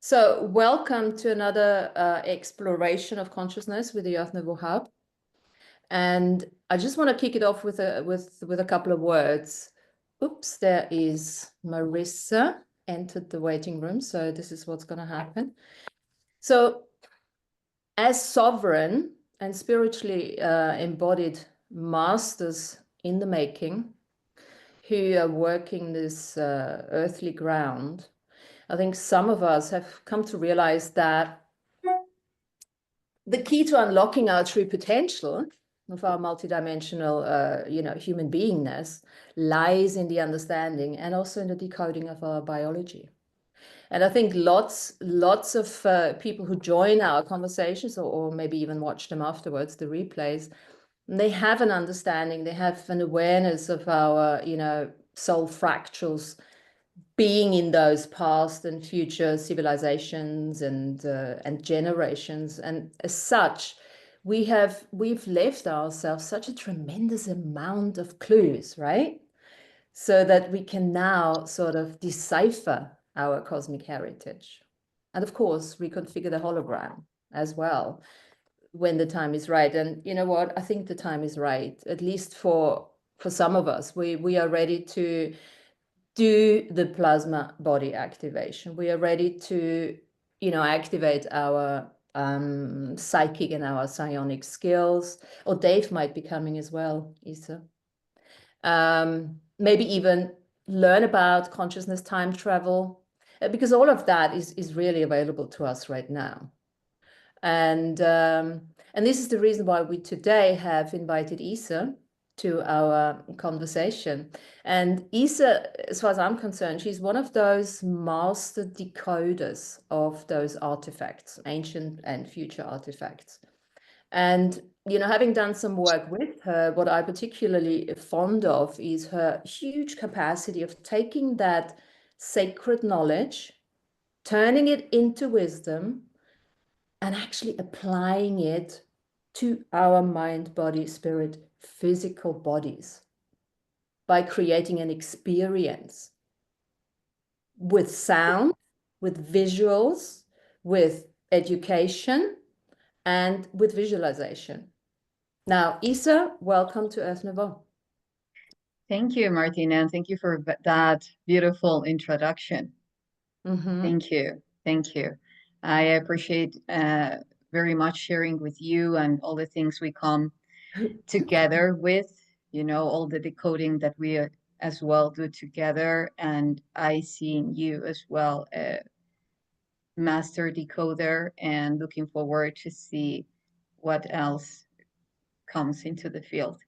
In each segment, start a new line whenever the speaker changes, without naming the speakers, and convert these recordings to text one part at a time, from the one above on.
So welcome to another exploration of consciousness with the Earth Nouveau Hub. And I just want to kick it off with a couple of words. Oops, there is Marissa entered the waiting room. So this is what's going to happen. So as sovereign and spiritually embodied masters in the making who are working this earthly ground, I think some of us have come to realize that the key to unlocking our true potential of our multidimensional, human beingness lies in the understanding and also in the decoding of our biology. And I think lots of people who join our conversations or maybe even watch them afterwards, the replays, they have an understanding, they have an awareness of our, soul fractals being in those past and future civilizations and generations, and as such, we've left ourselves such a tremendous amount of clues, right? So that we can now sort of decipher our cosmic heritage, and of course reconfigure the hologram as well when the time is right. And you know what? I think the time is right, at least for some of us. We are ready to do the plasma body activation. We are ready to, activate our psychic and our psionic skills. Or Dave might be coming as well, Yssah. Maybe even learn about consciousness time travel, because all of that is really available to us right now. And this is the reason why we today have invited Yssah to our conversation. And Yssah, as far as I'm concerned, she's one of those master decoders of those artifacts, ancient and future artifacts. And, having done some work with her, what I particularly fond of is her huge capacity of taking that sacred knowledge, turning it into wisdom, and actually applying it to our mind, body, spirit, physical bodies by creating an experience with sound, with visuals, with education, and with visualization. Now, Yssah, welcome to Earth Nouveau.
Thank you, Martina, and thank you for that beautiful introduction. Thank you. Thank you. I appreciate very much sharing with you and all the things we come together with, all the decoding that we as well do together. And I see in you as well a master decoder, and looking forward to see what else comes into the field.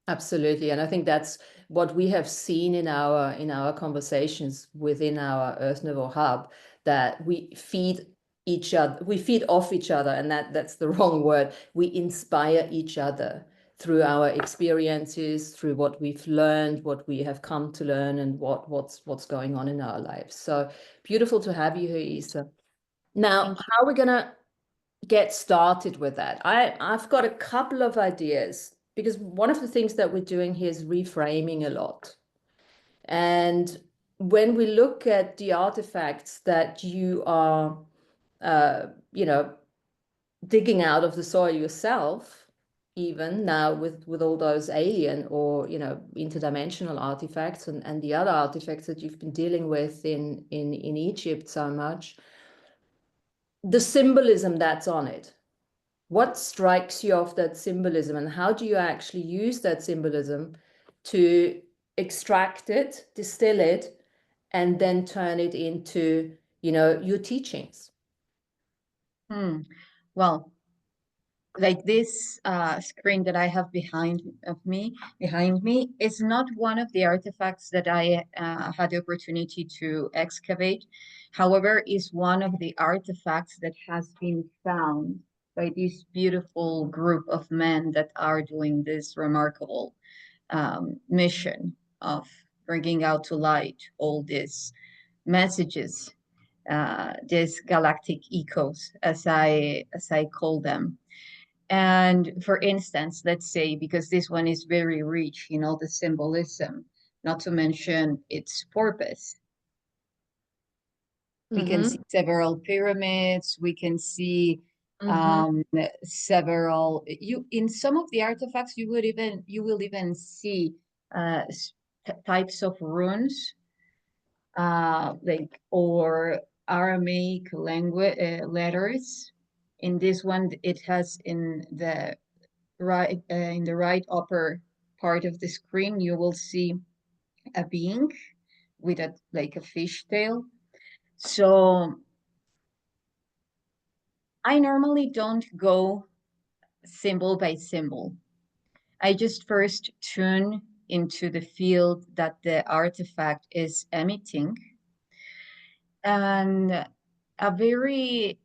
Absolutely. And I think that's what we have seen in our conversations within our Earth Nouveau Hub, that we feed each other, we feed off each other, and that's the wrong word. We inspire each other through our experiences, through what we've learned, what we have come to learn, and what's going on in our lives. So beautiful to have you here, Yssah. Now, how are we gonna get started with that? I've got a couple of ideas, because one of the things that we're doing here is reframing a lot. And when we look at the artifacts that you are, digging out of the soil yourself, even now with all those alien or, interdimensional artifacts and the other artifacts that you've been dealing with in Egypt so much, the symbolism that's on it. What strikes you of that symbolism, and how do you actually use that symbolism to extract it, distill it, and then turn it into, your teachings?
Well, like this screen that I have behind me is not one of the artifacts that I had the opportunity to excavate. However, is one of the artifacts that has been found by this beautiful group of men that are doing this remarkable mission of bringing out to light all these messages, these galactic echoes, as I call them. And for instance, let's say, because this one is very rich, the symbolism, not to mention its purpose. We can see
Mm-hmm.
several pyramids. We can see
Mm-hmm.
several. In some of the artifacts, you will even see types of runes, like or Aramaic language letters. In this one, it has in the right upper part of the screen, you will see a being with a like a fish tail. So I normally don't go symbol by symbol. I just first tune into the field that the artifact is emitting. And a very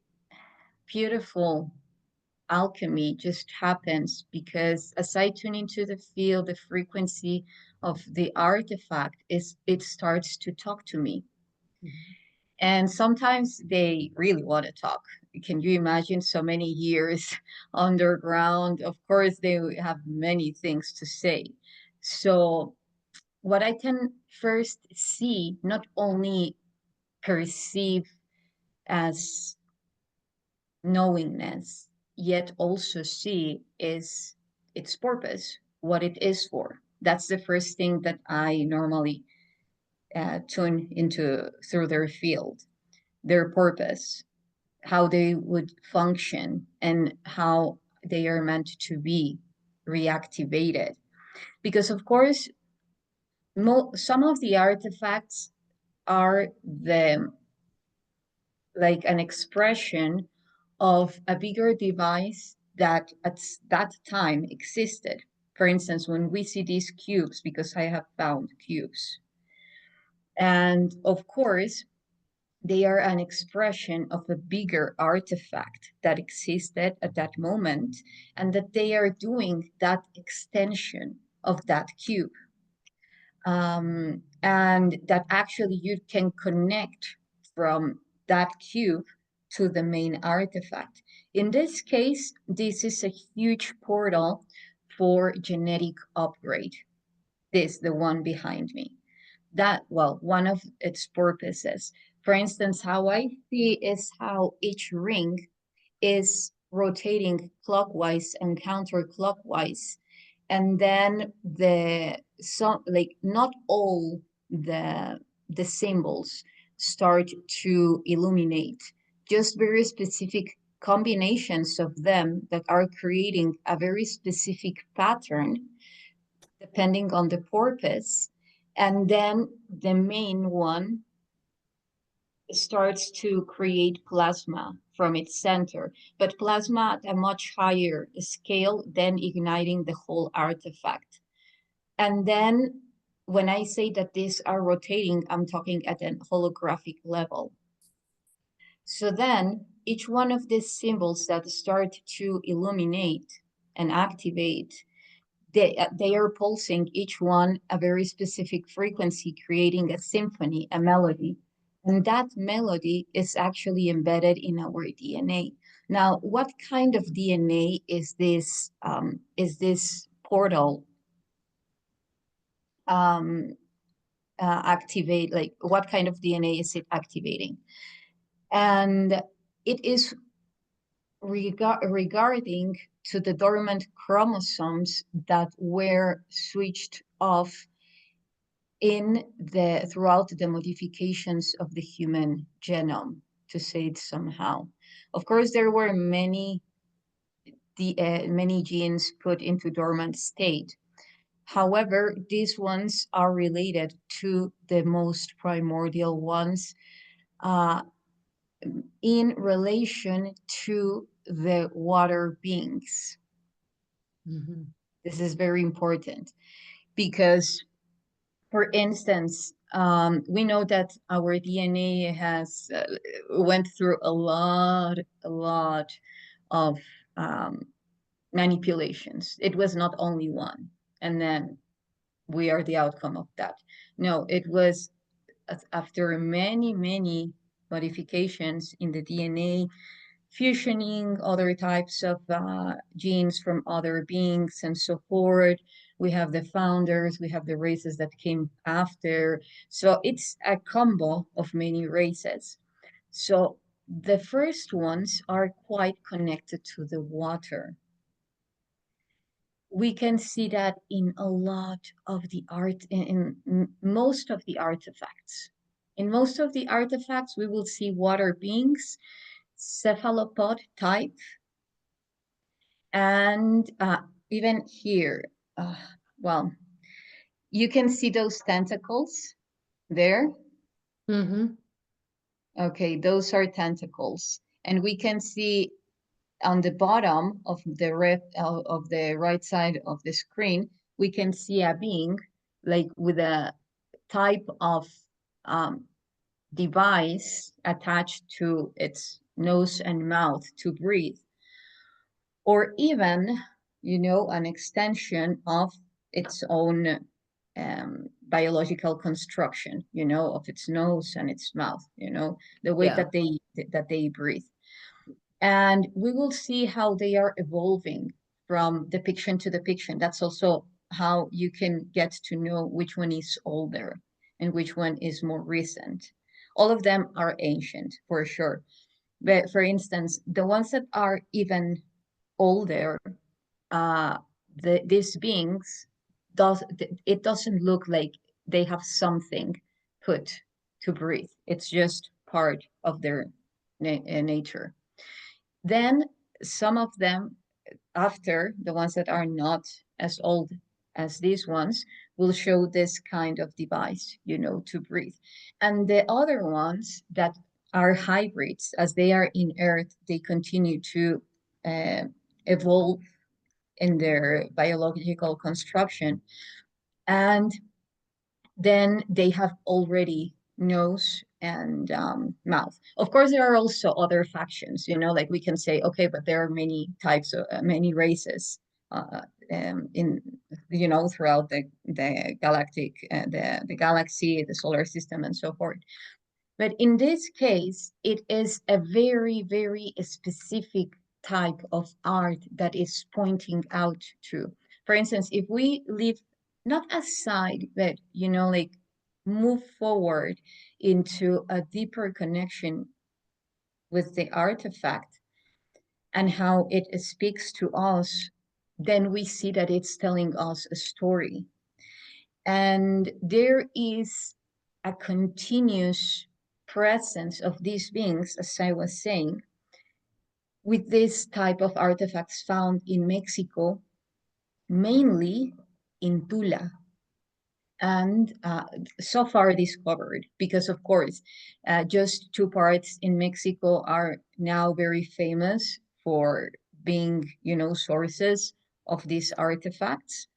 beautiful alchemy just happens because as I tune into the field, the frequency of the artifact it starts to talk to me. And sometimes they really want to talk. Can you imagine so many years underground? Of course, they have many things to say. So, what I can first see, not only perceive as knowingness, yet also see is its purpose, what it is for. That's the first thing that I normally tune into through their field, their purpose, how they would function, and how they are meant to be reactivated. Because, of course, some of the artifacts are the like an expression of a bigger device that at that time existed. For instance, when we see these cubes, because I have found cubes, and of course, they are an expression of a bigger artifact that existed at that moment, and that they are doing that extension of that cube. And that actually you can connect from that cube to the main artifact. In this case, this is a huge portal for genetic upgrade. This, the one behind me. That, well, one of its purposes. For instance, how I see is how each ring is rotating clockwise and counterclockwise, and then like not all the the symbols start to illuminate, just very specific combinations of them that are creating a very specific pattern depending on the purpose, and then the main one starts to create plasma from its center, but plasma at a much higher scale than igniting the whole artifact. And then when I say that these are rotating, I'm talking at an holographic level. So then each one of these symbols that start to illuminate and activate, they are pulsing each one a very specific frequency, creating a symphony, a melody. And that melody is actually embedded in our DNA. Now, what kind of DNA is this? Is this portal um, activate? Like, what kind of DNA is it activating? And it is regarding to the dormant chromosomes that were switched off throughout the modifications of the human genome, to say it somehow. Of course, there were many genes put into dormant state. However, these ones are related to the most primordial ones uh, in relation to the water beings.
Mm-hmm.
This is very important because, for instance, we know that our DNA has went through a lot of um, manipulations. It was not only one, and then we are the outcome of that. No, it was after many, many modifications in the DNA, fusioning other types of genes from other beings and so forth. We have the founders, we have the races that came after. So it's a combo of many races. So the first ones are quite connected to the water. We can see that in a lot of the art, in most of the artifacts. In most of the artifacts, we will see water beings, cephalopod type, and even here, uh, well, you can see those tentacles there.
Mm-hmm.
Okay, those are tentacles. And we can see on the bottom of the right side of the screen, we can see a being like with a type of um, device attached to its nose and mouth to breathe, or even, an extension of its own biological construction, of its nose and its mouth, the way
Yeah.
that they breathe. And we will see how they are evolving from depiction to depiction. That's also how you can get to know which one is older and which one is more recent. All of them are ancient for sure. But for instance, the ones that are even older, uh, these beings, it doesn't look like they have something put to breathe. It's just part of their nature. Then some of them, after the ones that are not as old as these ones, will show this kind of device, to breathe. And the other ones that are hybrids, as they are in Earth, they continue to uh, evolve in their biological construction. And then they have already nose and mouth. Of course, there are also other factions, like we can say, okay, but there are many types of many races uh, in, throughout the galactic, the galaxy, the solar system, and so forth. But in this case, it is a very, very specific type of art that is pointing out to. For instance, if we leave not aside, but like move forward into a deeper connection with the artifact and how it speaks to us, then we see that it's telling us a story. And there is a continuous presence of these beings, as I was saying, with this type of artifacts found in Mexico, mainly in Tula, and so far discovered, because of course, just two parts in Mexico are now very famous for being, sources of these artifacts.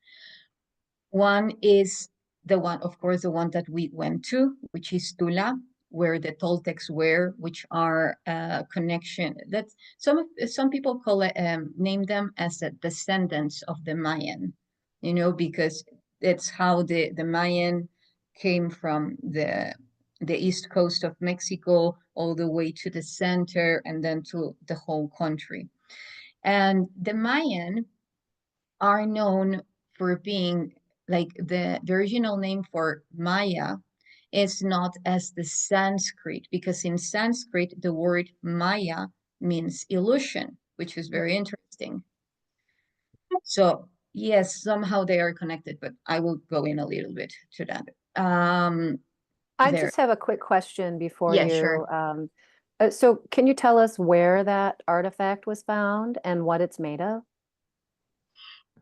One is the one, of course, the one that we went to, which is Tula, where the Toltecs were, which are a connection that some people call it, name them as the descendants of the Mayan, because it's how the Mayan came from the east coast of Mexico all the way to the center and then to the whole country. And the Mayan are known for being like the original name for Maya is not as the Sanskrit, because in Sanskrit, the word Maya means illusion, which is very interesting. So, yes, somehow they are connected, but I will go in a little bit to that.
I
There.
just have a quick question before
Yeah, sure.
So can you tell us where that artifact was found and what it's made of?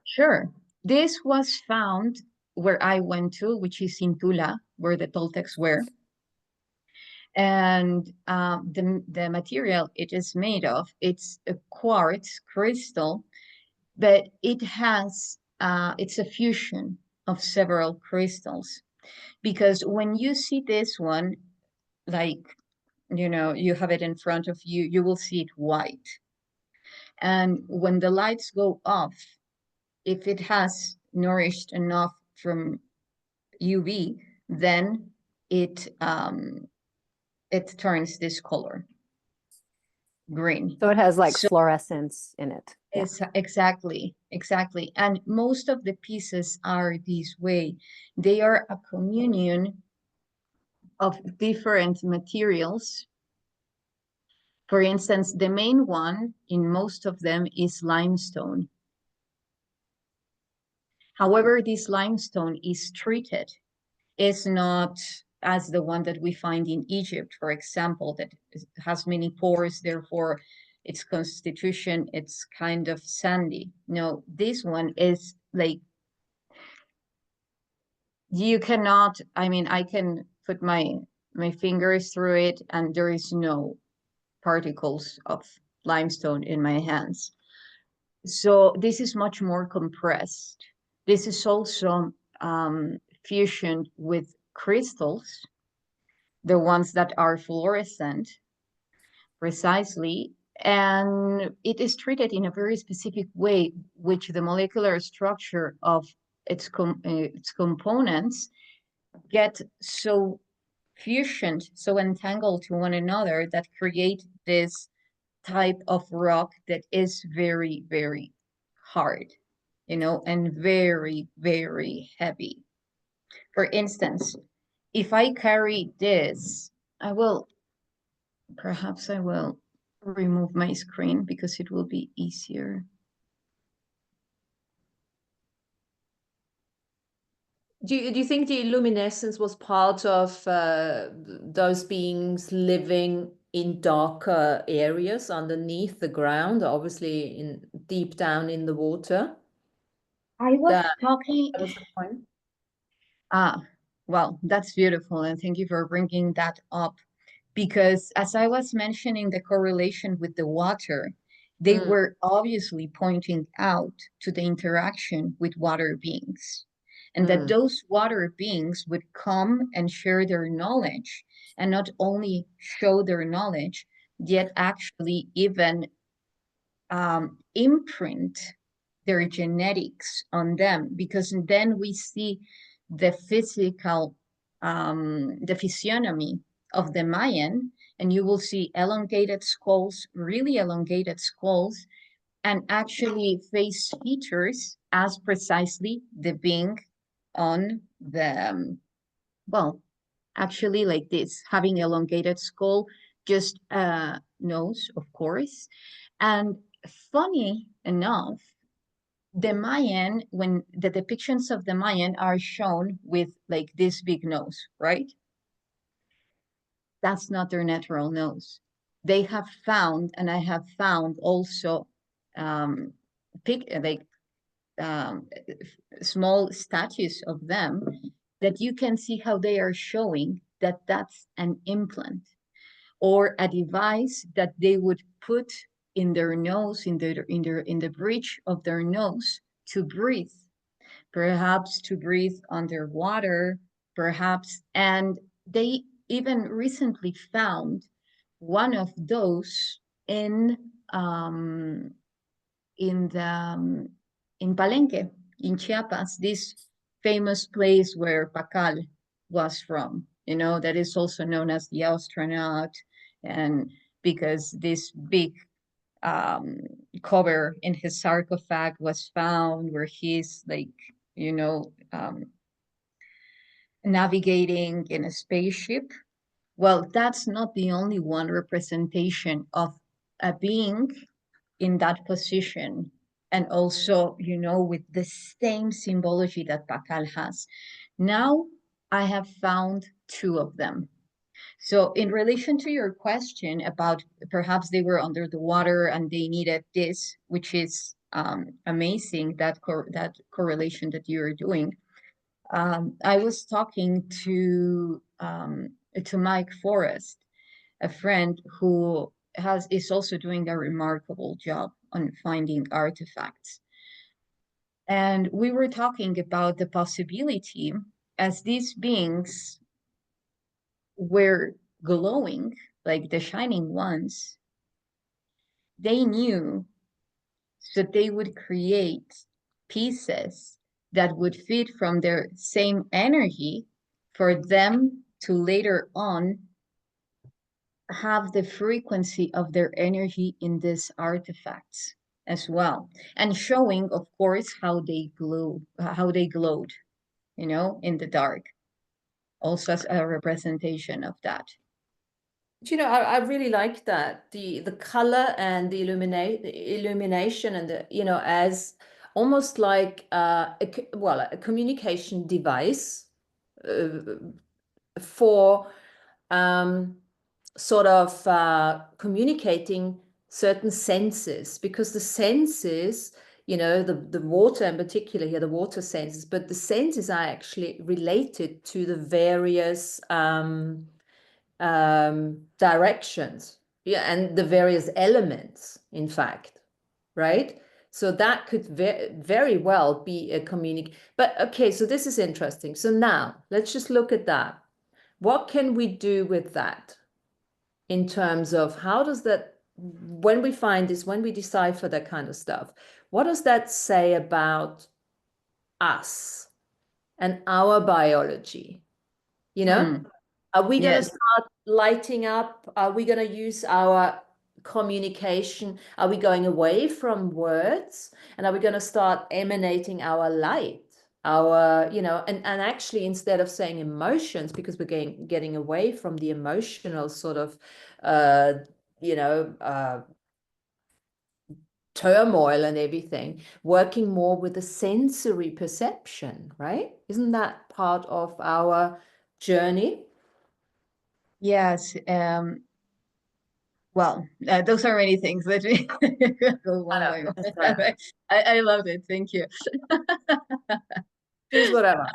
Sure. This was found where I went to, which is in Tula, where the Toltecs were. And the material it is made of, it's a quartz crystal, but it's a fusion of several crystals. Because when you see this one, like, you have it in front of you, you will see it white. And when the lights go off, if it has nourished enough from UV, then it turns this color, green.
So it has like
So
fluorescence in it. Yeah.
it's exactly. And most of the pieces are this way. They are a communion of different materials For instance, the main one in most of them is limestone. However, this limestone is treated. It's not as the one that we find in Egypt, for example, that has many pores, therefore its constitution, it's kind of sandy. No, this one is like, you cannot, I mean, I can put my fingers through it and there is no particles of limestone in my hands. So this is much more compressed. This is also fusion with crystals, the ones that are fluorescent, precisely, and it is treated in a very specific way, which the molecular structure of its components get so fusioned, so entangled to one another that create this type of rock that is very, very hard, you know, and very, very heavy. For instance, if I carry this, perhaps I will remove my screen because it will be easier.
Do you think the luminescence was part of those beings living in darker areas underneath the ground, obviously in deep down in the water?
I was
That
talking,
was the point.
well, that's beautiful, and thank you for bringing that up. Because as I was mentioning the correlation with the water, they were obviously pointing out to the interaction with water beings, and that those water beings would come and share their knowledge, and not only show their knowledge, yet actually even imprint their genetics on them, because then we see the physical, the physiognomy of the Mayan, and you will see elongated skulls, really elongated skulls, and actually face features as precisely the being on the, well, actually like this, having elongated skull, just nose, of course. And funny enough, the Mayan, when the depictions of the Mayan are shown with like this big nose, right? That's not their natural nose. They have found, and I have found also like small statues of them, that you can see how they are showing that that's an implant or a device that they would put in their nose, in the bridge of their nose to breathe, perhaps to breathe underwater, perhaps. And they even recently found one of those in um, in the in Palenque, in Chiapas, this famous place where Pacal was from. You know, that is also known as the astronaut, and because this big cover in his sarcophag was found where he's like, you know, navigating in a spaceship. Well, that's not the only one representation of a being in that position, and also, you know, with the same symbology that Pacal has. Now I have found two of them. So in relation to your question about perhaps they were under the water and they needed this, which is amazing, that correlation that you're doing. I was talking to Mike Forrest, a friend who is also doing a remarkable job on finding artifacts. And we were talking about the possibility, as these beings were glowing, like the shining ones, they knew that they would create pieces that would feed from their same energy for them to later on have the frequency of their energy in these artifacts as well, and showing, of course, how they glowed, you know, in the dark, also as a representation of that.
You know, I really like that, the color and the illumination and the, you know, as almost like well, a communication device uh, for sort of communicating certain senses, because the senses, you know, the water in particular here, the water senses, but the senses are actually related to the various directions, yeah, and the various elements, in fact, right? So that could very well be a but okay, so this is interesting. So now let's just look at that. What can we do with that in terms of how does that, when we find this, when we decipher that kind of stuff, what does that say about us and our biology? You know, are we going to
Yes.
start lighting up? Are we going to use our communication? Are we going away from words? And are we going to start emanating our light? Our, you know, and actually instead of saying emotions, because we're getting away from the emotional sort of, you know, turmoil and everything, working more with the sensory perception, right? Isn't that part of our journey?
Yes. Well, those are many things. Let me go one by one.
Just that.
I loved it. Thank you.
Choose whatever.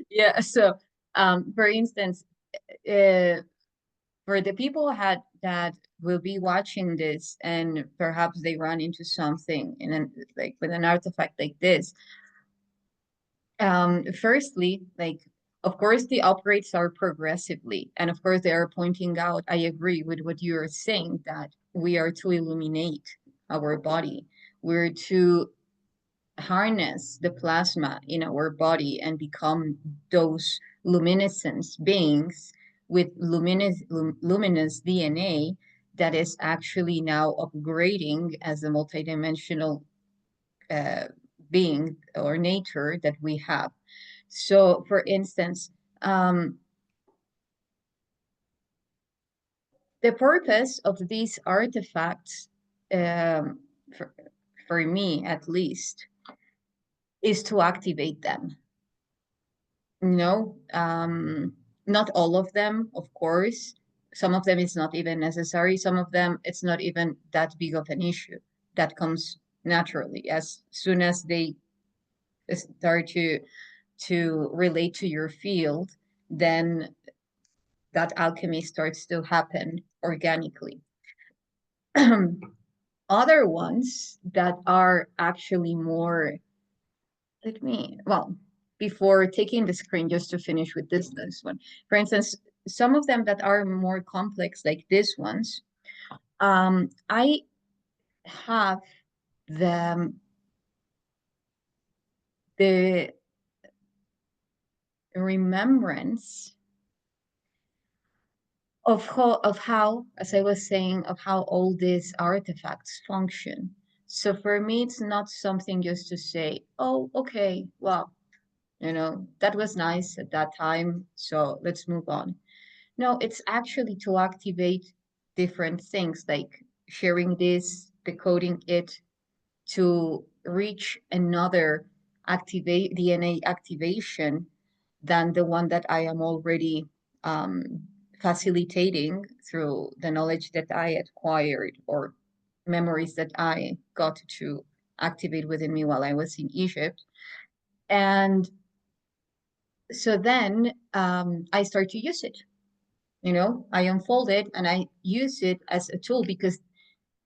Yeah. So, for instance, uh, for the people that will be watching this, and perhaps they run into something in an like with an artifact like this. Firstly, like, of course, the upgrades are progressively, and of course, they are pointing out. I agree with what you're saying, that we are to illuminate our body. We're to harness the plasma in our body and become those luminescence beings with luminous DNA that is actually now upgrading as a multidimensional uh, being or nature that we have. So, for instance, the purpose of these artifacts, um, for, for me at least, is to activate them. No, not all of them, of course. Some of them is not even necessary. Some of them, it's not even that big of an issue. That comes naturally as soon as they start to relate to your field, then that alchemy starts to happen organically. Other ones that are actually more, well, before taking the screen, just to finish with this one. For instance, some of them that are more complex, like this ones, I have the remembrance of how, as I was saying, of how all these artifacts function. So for me, it's not something just to say, oh, okay, well, that was nice at that time, so let's move on. No, it's actually to activate different things, like sharing this, decoding it, to reach another activate DNA activation than the one that I am already facilitating through the knowledge that I acquired or memories that I got to activate within me while I was in Egypt. And so then I start to use it. I unfold it and I use it as a tool, because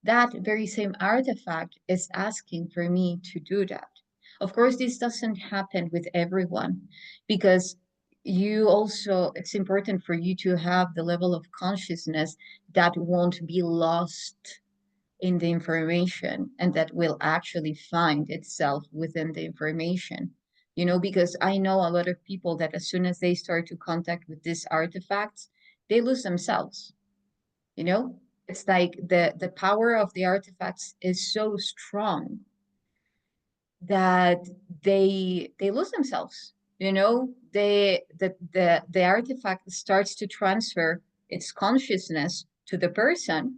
that very same artifact is asking for me to do that. Of course, this doesn't happen with everyone, because it's important for you to have the level of consciousness that won't be lost in the information and that will actually find itself within the information. Because I know a lot of people that as soon as they start to contact with these artifacts, they lose themselves. you know it's like the power of the artifacts is so strong that they lose themselves. The artifact starts to transfer its consciousness to the person,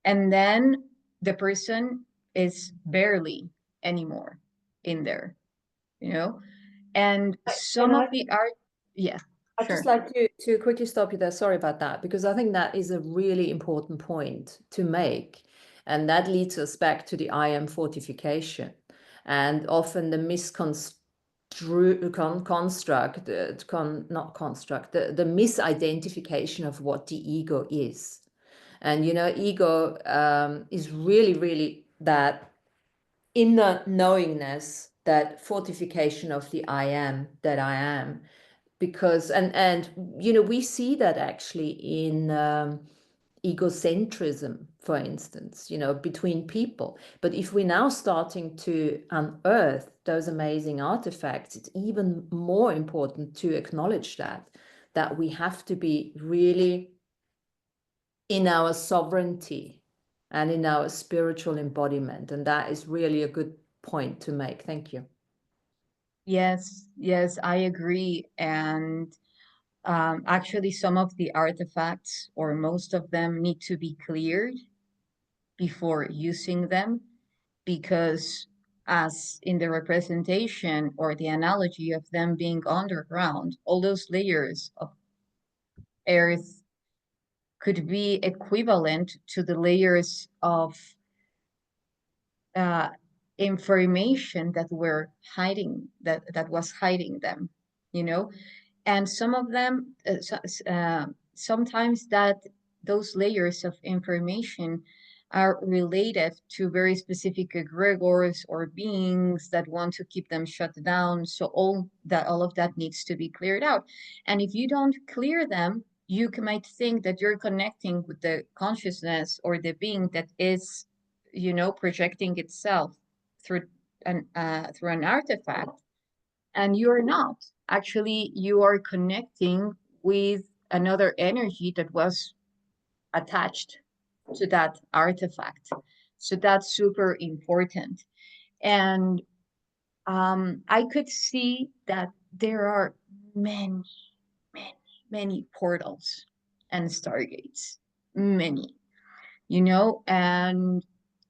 and then the person is barely anymore in there, you know? And some of the art, yeah,
I'd
sure.
just like to quickly stop you there. Sorry about that, because I think that is a really important point to make. And that leads us back to the I am fortification. And often the the misidentification of what the ego is. And, you know, ego is really, really that inner knowingness, that fortification of the I am, that I am. Because, and you know, we see that actually in egocentrism, for instance, you know, between people. But if we're now starting to unearth those amazing artifacts, it's even more important to acknowledge that we have to be really in our sovereignty and in our spiritual embodiment. And that is really a good point to make. Thank you.
Yes, yes, I agree. And actually, some of the artifacts, or most of them, need to be cleared before using them, because as in the representation or the analogy of them being underground, all those layers of earth could be equivalent to the layers of information that were hiding, that was hiding them, you know. And some of them, sometimes that those layers of information are related to very specific egregores or beings that want to keep them shut down. So all of that needs to be cleared out. And if you don't clear them, you might think that you're connecting with the consciousness or the being that is, you know, projecting itself through an artifact, and you're not. Actually, you are connecting with another energy that was attached to that artifact. So that's super important. And I could see that there are many, many, many portals and stargates, many, you know, and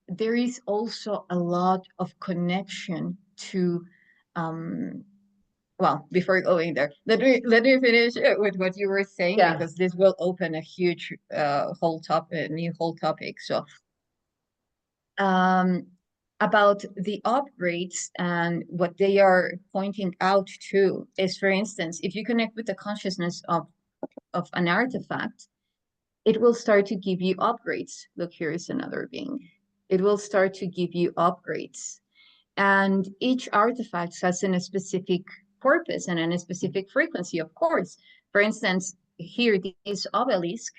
there is also a lot of connection to well, before going there, let me finish with what you were saying,
Yeah.
because this will open a huge new whole topic. So about the upgrades, and what they are pointing out too is, for instance, if you connect with the consciousness of an artifact, it will start to give you upgrades. Look, here is another being. It will start to give you upgrades. And each artifact has a specific purpose and a specific frequency, of course. For instance, here, this obelisk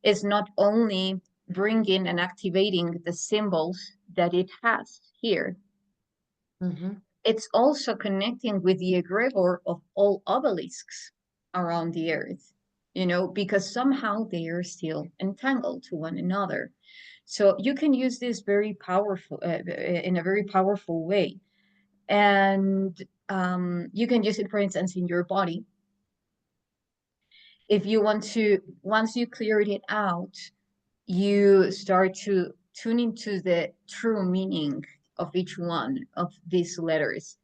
is not only bringing and activating the symbols that it has here, it's also connecting with the egregor of all obelisks around the earth, you know, because somehow they are still entangled to one another. So you can use this very powerful, in a very powerful way. And you can use it, for instance, in your body. If you want to, once you cleared it out, you start to tune into the true meaning of each one of these letters.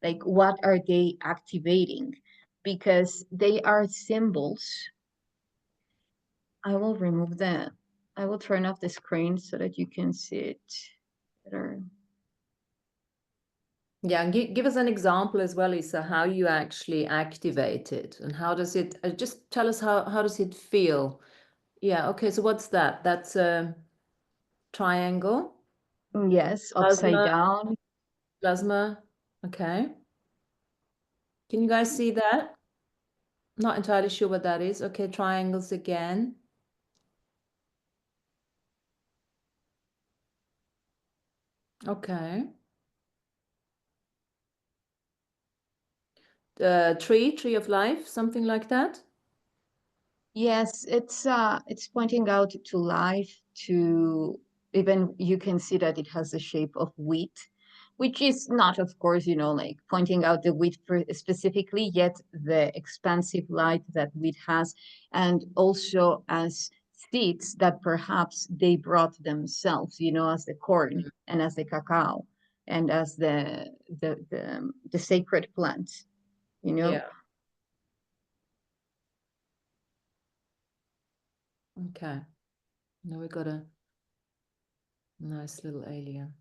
Like, what are they activating? Because they are symbols. I will remove that. I will turn off the screen so that you can see it better.
Yeah, and give us an example as well, Yssah, how you actually activate it, and how does it, just tell us how does it feel? Yeah, okay, so what's that? That's a triangle?
Yes, upside down.
Plasma, okay. Can you guys see that? Not entirely sure what that is. Okay, triangles again. Okay. Tree of life, something like that.
Yes, it's pointing out to life, to even you can see that it has the shape of wheat. which is not, of course, you know, like pointing out the wheat specifically, yet the expansive light that wheat has, and also as seeds that perhaps they brought themselves, you know, as the corn and as the cacao and as the sacred plants, you know.
Yeah. Okay. Now we got a nice little alien.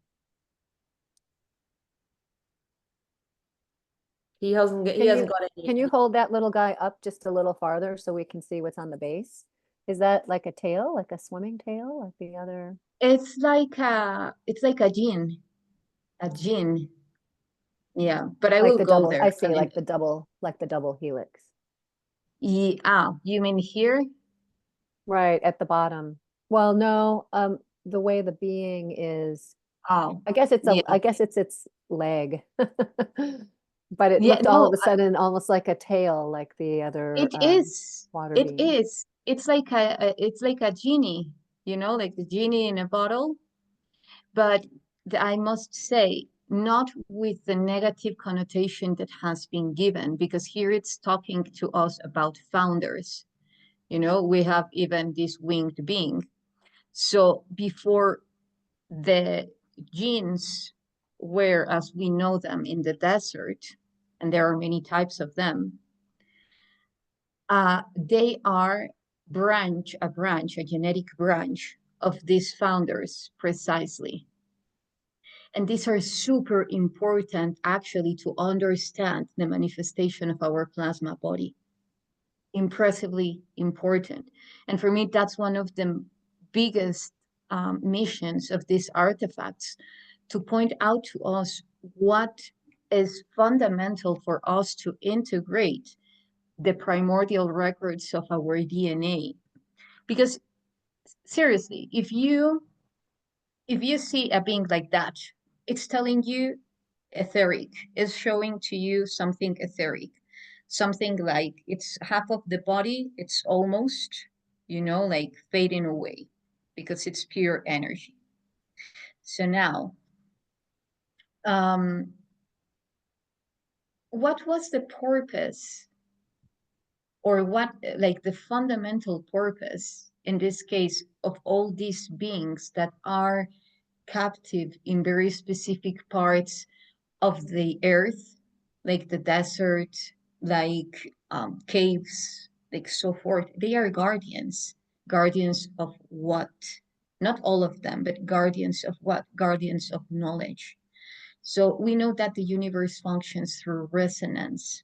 He hasn't got any.
Can you hold that little guy up just a little farther so we can see what's on the base? Is that like a tail, like a swimming tail, like the other?
It's like a gene, yeah, but I
Like
will
the
go
double,
there.
I see, like the double helix.
You mean here?
Right at the bottom. Well, no, the way the being is,
Oh,
I guess it's
yeah.
I guess it's its leg. But it
Yeah,
looked all of
no,
a sudden almost like a tail, like the other
it is.
water
It
being.
is. It's like a genie, you know, like the genie in a bottle. But I must say, not with the negative connotation that has been given, because here it's talking to us about founders. You know, we have even this winged being. So before the genes were as we know them in the desert, and there are many types of them, they are a genetic branch of these founders precisely. And these are super important actually to understand the manifestation of our plasma body. Impressively important. And for me, that's one of the biggest missions of these artifacts, to point out to us what is fundamental for us to integrate the primordial records of our DNA. Because seriously, if you see a being like that, it's telling you etheric, is showing to you something etheric, something like it's half of the body, it's almost, you know, like fading away because it's pure energy. So now, um, what was the purpose, or what, like the fundamental purpose in this case of all these beings that are captive in very specific parts of the earth, like the desert, like caves, like so forth? They are guardians. Guardians of what? Not all of them, but guardians of what? Guardians of knowledge. So we know that the universe functions through resonance.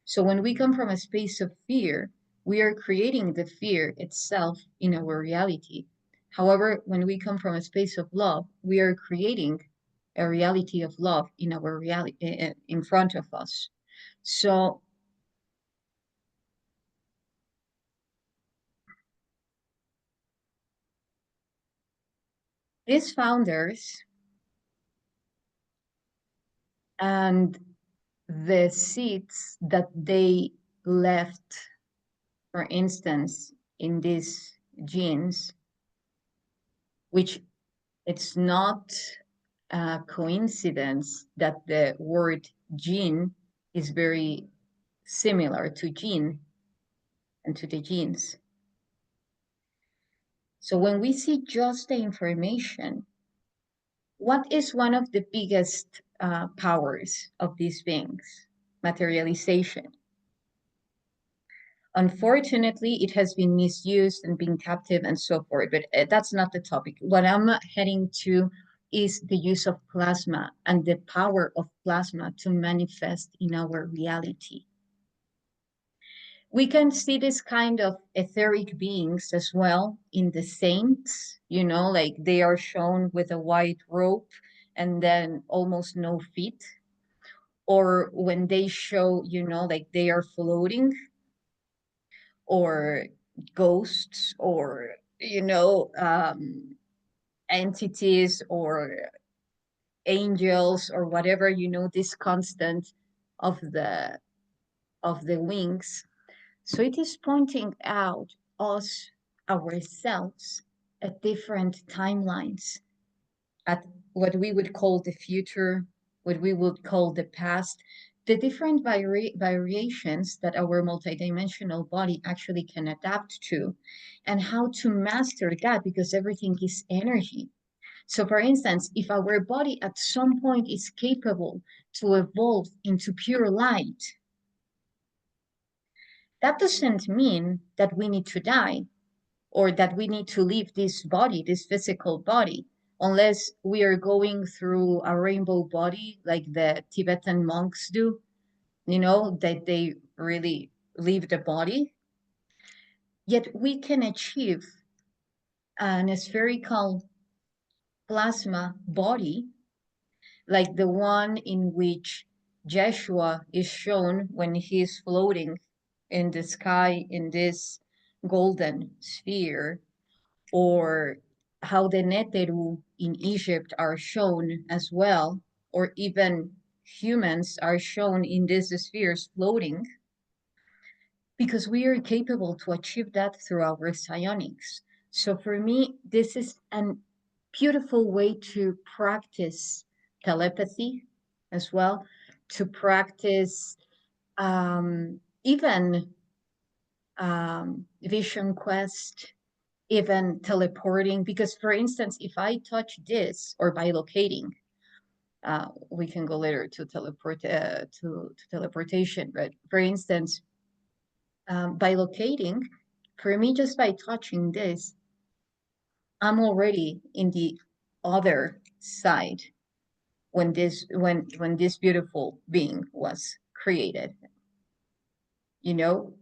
So when we come from a space of fear, we are creating the fear itself in our reality. However, when we come from a space of love, we are creating a reality of love in our reality in front of us. So these founders and the seeds that they left, for instance, in these genes, which it's not a coincidence that the word gene is very similar to gene and to the genes. So when we see just the information, what is one of the biggest powers of these beings? Materialization. Unfortunately, it has been misused and been captive and so forth, but that's not the topic. What I'm heading to is the use of plasma and the power of plasma to manifest in our reality. We can see this kind of etheric beings as well in the saints, you know, like they are shown with a white robe and then almost no feet. Or when they show, you know, like they are floating, or ghosts, or, you know, entities or angels or whatever, you know, this constant of the wings. So it is pointing out us, ourselves, at different timelines, at what we would call the future, what we would call the past, the different variations that our multidimensional body actually can adapt to, and how to master that, because everything is energy. So for instance, if our body at some point is capable to evolve into pure light, that doesn't mean that we need to die or that we need to leave this body, this physical body, unless we are going through a rainbow body like the Tibetan monks do, you know, that they really leave the body. Yet we can achieve an spherical plasma body, like the one in which Joshua is shown when he's floating in the sky in this golden sphere, or how the Neteru in Egypt are shown as well, or even humans are shown in these spheres floating, because we are capable to achieve that through our psionics. So for me, this is a beautiful way to practice telepathy as well, to practice even vision quest, even teleporting. Because for instance, if I touch this, or by locating, we can go later to teleport to teleportation, but for instance, by locating, for me, just by touching this, I'm already in the other side when this beautiful being was created. You know,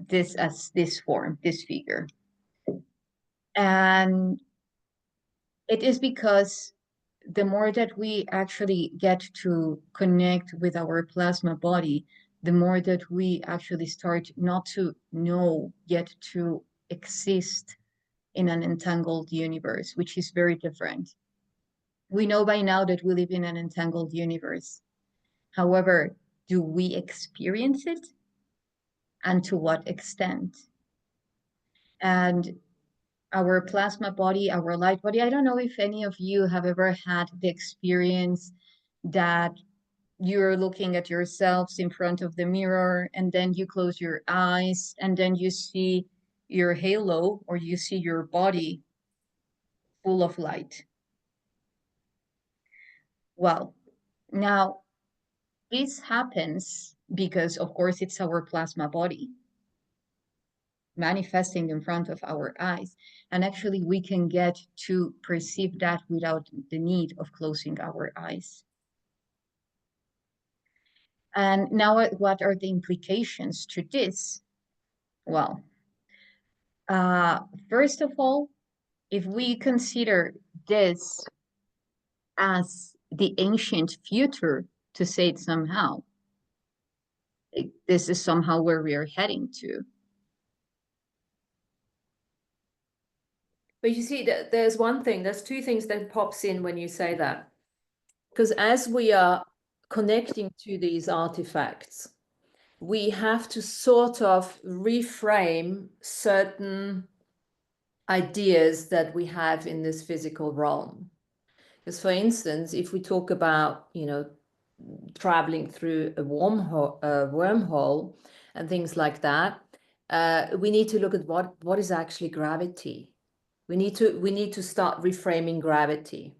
this as this form, this figure. And it is because the more that we actually get to connect with our plasma body, the more that we actually start not to know, yet to exist in an entangled universe, which is very different. We know by now that we live in an entangled universe. However, do we experience it? And to what extent? And our plasma body, our light body, I don't know if any of you have ever had the experience that you're looking at yourselves in front of the mirror, and then you close your eyes, and then you see your halo, or you see your body full of light. Well, now this happens because, of course, it's our plasma body manifesting in front of our eyes. And actually, we can get to perceive that without the need of closing our eyes. And now, what are the implications to this? Well, first of all, if we consider this as the ancient future, to say it somehow, this is somehow where we are heading to.
But you see, there's one thing, there's two things that pops in when you say that. Because as we are connecting to these artifacts, we have to sort of reframe certain ideas that we have in this physical realm. Because for instance, if we talk about, you know, traveling through a wormhole and things like that, we need to look at what is actually gravity. We need to start reframing gravity.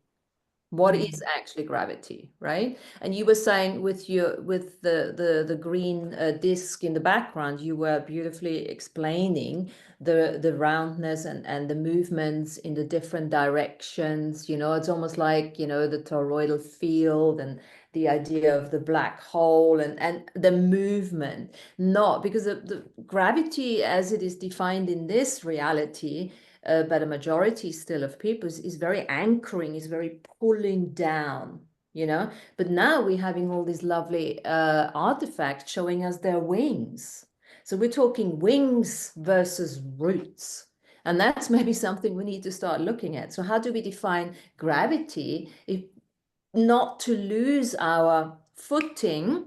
What is actually gravity, right? And you were saying with the green disc in the background, you were beautifully explaining the roundness and the movements in the different directions. You know, it's almost like, you know, the toroidal field and the idea of the black hole and the movement. Not because of the gravity as it is defined in this reality, but a majority still of people is very anchoring, is very pulling down, you know. But now we're having all these lovely artifacts showing us their wings. So we're talking wings versus roots. And that's maybe something we need to start looking at. So how do we define gravity if not to lose our footing,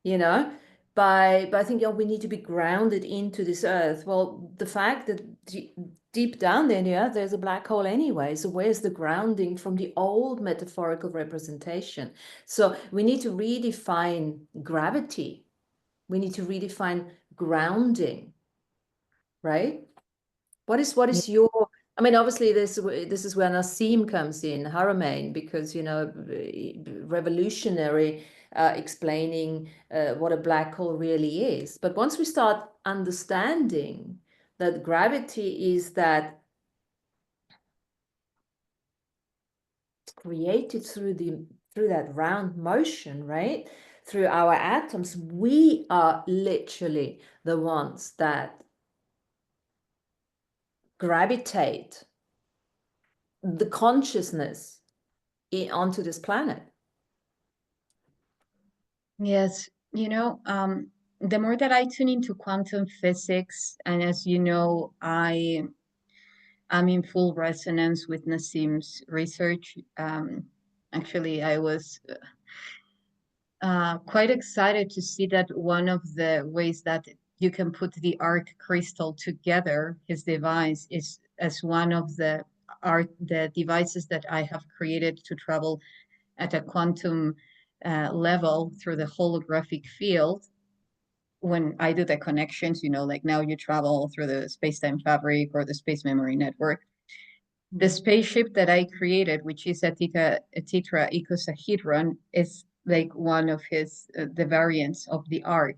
you know, by thinking, oh, we need to be grounded into this earth. Well, the fact that deep down there in the earth, there's a black hole anyway. So where's the grounding from the old metaphorical representation? So we need to redefine gravity. We need to redefine grounding, right? What is your, I mean, obviously this is where Nassim comes in, Haramain, because, you know, revolutionary, explaining what a black hole really is. But once we start understanding that gravity is that created through that round motion, right? Through our atoms, we are literally the ones that gravitate the consciousness onto this planet.
Yes, you know, the more that I tune into quantum physics, and as you know, I'm in full resonance with Nassim's research. Actually, I was quite excited to see that one of the ways that you can put the arc crystal together, his device, is as one of the devices that I have created to travel at a quantum level through the holographic field. When I do the connections, you know, like now you travel through the space-time fabric or the space memory network. The spaceship that I created, which is a tetra icosahedron, is like one of his the variants of the arc.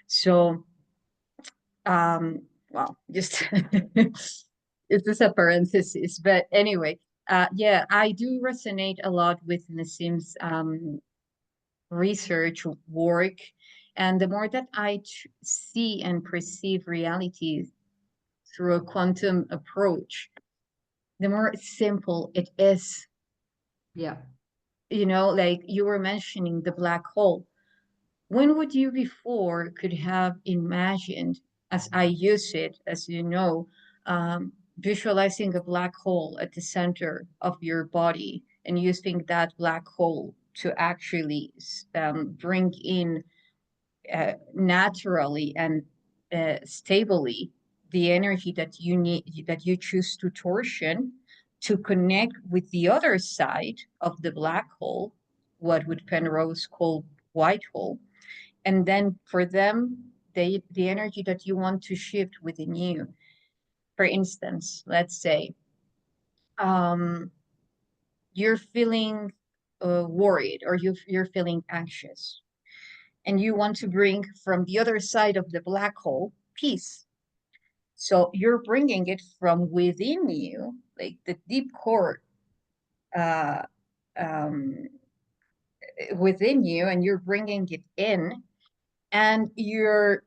So, well, just it's just a parenthesis, but anyway, yeah, I do resonate a lot with Nassim's research work, and the more that I see and perceive reality through a quantum approach, the more simple it is.
Yeah.
You know, like you were mentioning the black hole. When would you before could have imagined, as I use it, as you know, visualizing a black hole at the center of your body and using that black hole to actually bring in naturally and stably the energy that you need, that you choose to torsion to connect with the other side of the black hole, what would Penrose call white hole. And then for them, the energy that you want to shift within you. For instance, let's say you're feeling worried or you're feeling anxious and you want to bring from the other side of the black hole peace. So you're bringing it from within you, like the deep core uh, um, within you, and you're bringing it in, and you're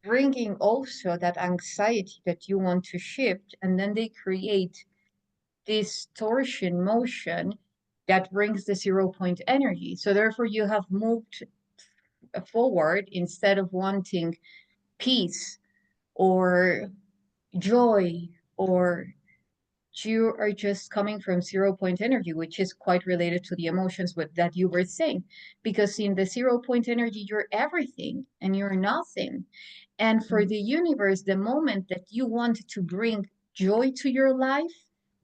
bringing also that anxiety that you want to shift, and then they create this torsion motion that brings the 0 point energy. So therefore, you have moved forward instead of wanting peace or joy, or you are just coming from 0 point energy, which is quite related to the emotions that you were saying, because in the 0 point energy you're everything and you're nothing. And for the universe, the moment that you want to bring joy to your life,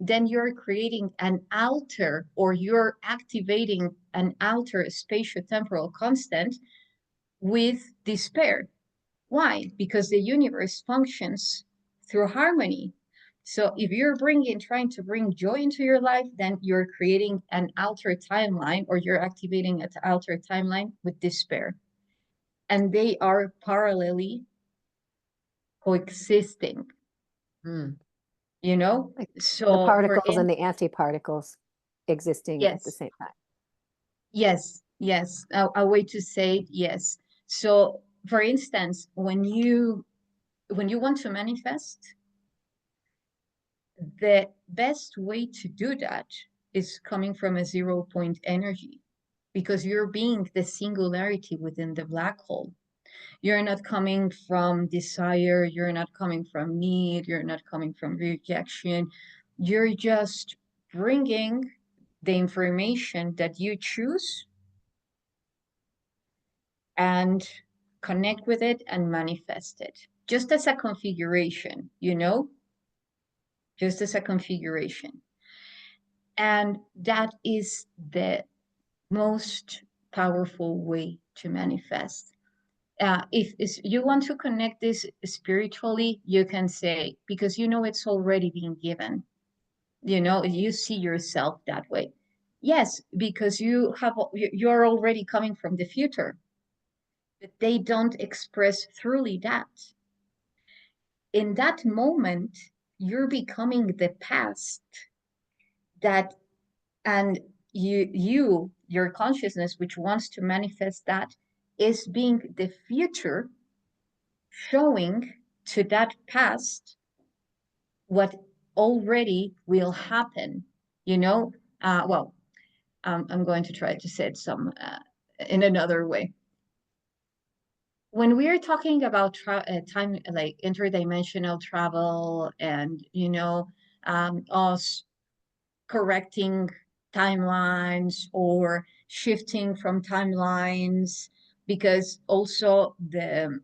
then you're creating an alter, or you're activating an alter spatiotemporal constant with despair. Why? Because the universe functions through harmony. So if you're trying to bring joy into your life, then you're creating an altered timeline, or you're activating an altered timeline with despair. And they are parallelly coexisting, you know?
Like
So
the particles and the antiparticles existing at the
yes,
same time.
yes, yes. A way to say it, yes. So for instance, when you want to manifest, the best way to do that is coming from a 0 point energy, because you're being the singularity within the black hole. You're not coming from desire, you're not coming from need, you're not coming from rejection. You're just bringing the information that you choose and connect with it and manifest it, just as a configuration, you know, just as a configuration. And that is the most powerful way to manifest. If you want to connect this spiritually, you can say, because you know it's already been given, you know, you see yourself that way. Yes, because you're already coming from the future, but they don't express truly that. In that moment, you're becoming the past that, and your consciousness, which wants to manifest that, is being the future, showing to that past what already will happen, you know. I'm going to try to say it in another way. When we are talking about time, like interdimensional travel, and you know, us correcting timelines or shifting from timelines, because also the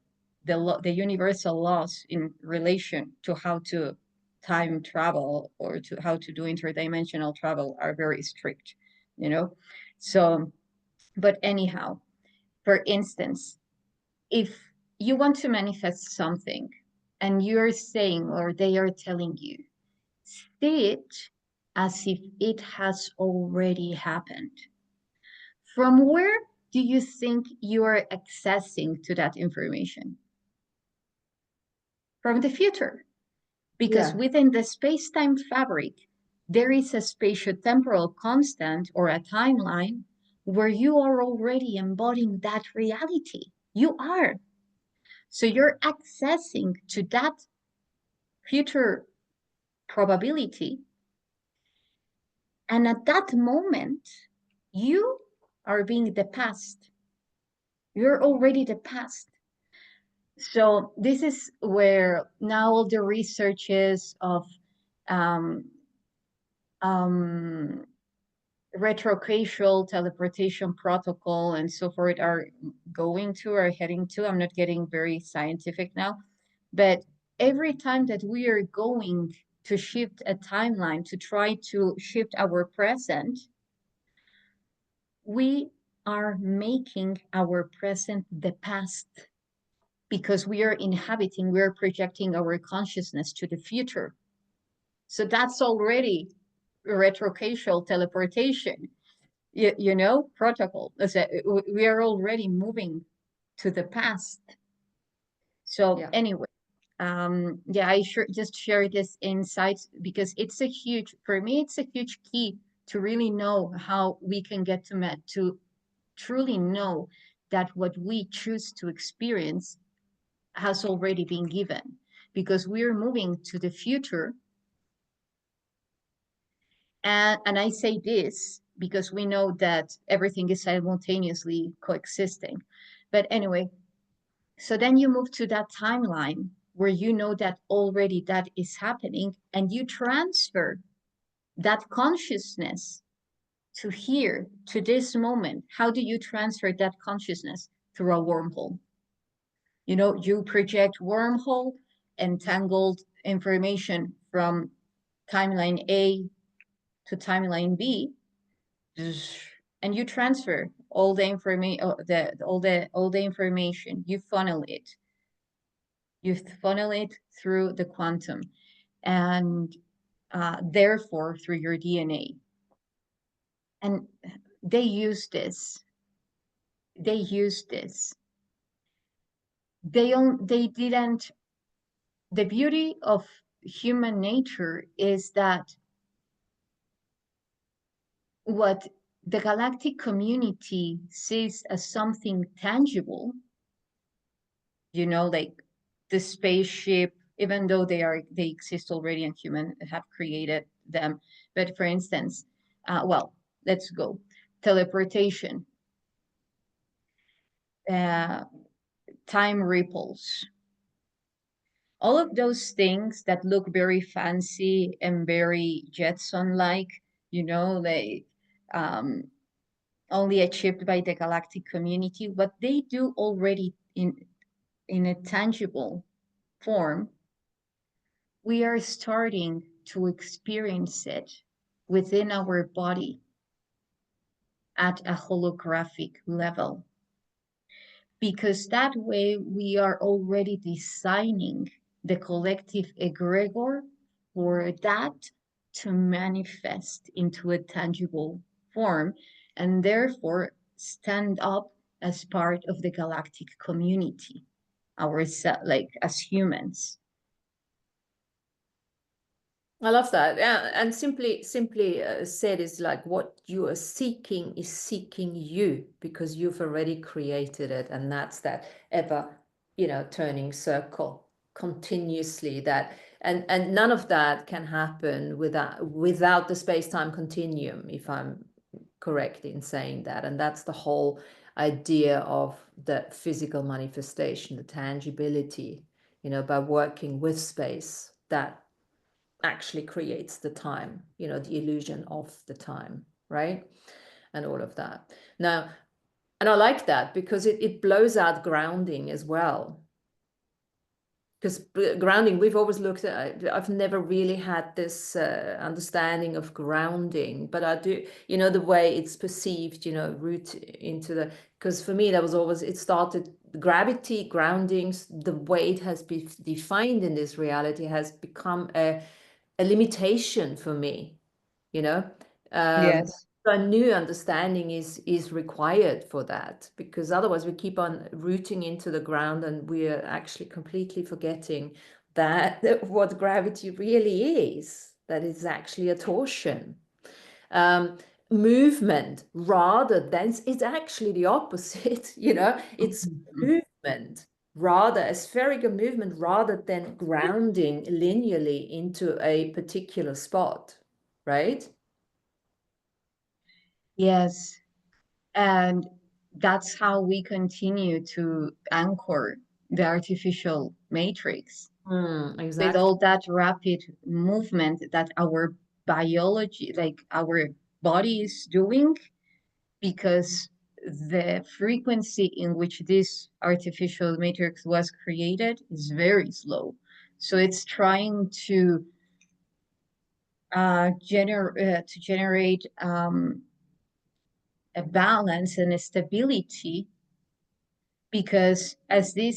universal laws in relation to how to time travel or to how to do interdimensional travel are very strict, you know. So, but anyhow, for instance, if you want to manifest something and you're saying, or they are telling you, see it as if it has already happened. From where do you think you are accessing to that information? From the future. Because within the space-time fabric, there is a spatio-temporal constant or a timeline where you are already embodying that reality. You are. So you're accessing to that future probability. And at that moment, you are being the past. You're already the past. So this is where now all the researches of um, um, retrocasual teleportation protocol and so forth are heading to. I'm not getting very scientific now, but every time that we are going to shift a timeline to try to shift our present, we are making our present the past, because we are projecting our consciousness to the future. So that's already retrocasual teleportation, you know, protocol. We are already moving to the past. So anyway, I just share this insight because for me, it's a huge key to really know how we can get to truly know that what we choose to experience has already been given, because we're moving to the future. And I say this because we know that everything is simultaneously coexisting. But anyway, so then you move to that timeline where you know that already that is happening, and you transfer that consciousness to here, to this moment. How do you transfer that consciousness? Through a wormhole. You know, you project wormhole, entangled information from timeline A to timeline B, and you transfer all the information, all the information. You funnel it. You funnel it through the quantum, and therefore through your DNA. And they use this. They use this. They didn't. The beauty of human nature is that what the galactic community sees as something tangible, you know, like the spaceship, even though they exist already and humans have created them. But for instance, let's go. Teleportation, time ripples, all of those things that look very fancy and very Jetson-like, you know, like only achieved by the galactic community. What they do already in a tangible form, we are starting to experience it within our body at a holographic level. Because that way we are already designing the collective egregor for that to manifest into a tangible form and therefore stand up as part of the galactic community, like as humans.
I love that. Yeah, and simply said is like what you are seeking is seeking you, because you've already created it, and that's that ever, turning circle continuously. That and none of that can happen without the space-time continuum, if I'm correct in saying that. And that's the whole idea of the physical manifestation, the tangibility, by working with space, that actually creates the time, the illusion of the time, right? And all of that. Now, and I like that because it blows out grounding as well. Because grounding, we've always looked at, I've never really had this understanding of grounding, but I do, the way it's perceived, root into the, because for me, that was always, it started gravity, groundings, the way it has been defined in this reality has become a limitation for me,
Yes.
a new understanding is required for that, because otherwise we keep on rooting into the ground and we're actually completely forgetting that what gravity really is, that it's actually a torsion. Movement rather than, it's actually the opposite, it's movement, rather a spherical movement rather than grounding linearly into a particular spot, right?
Yes. And that's how we continue to anchor the artificial matrix with
Exactly.
all that rapid movement that our biology, like our body is doing, because the frequency in which this artificial matrix was created is very slow. So it's trying to generate a balance and a stability, because as the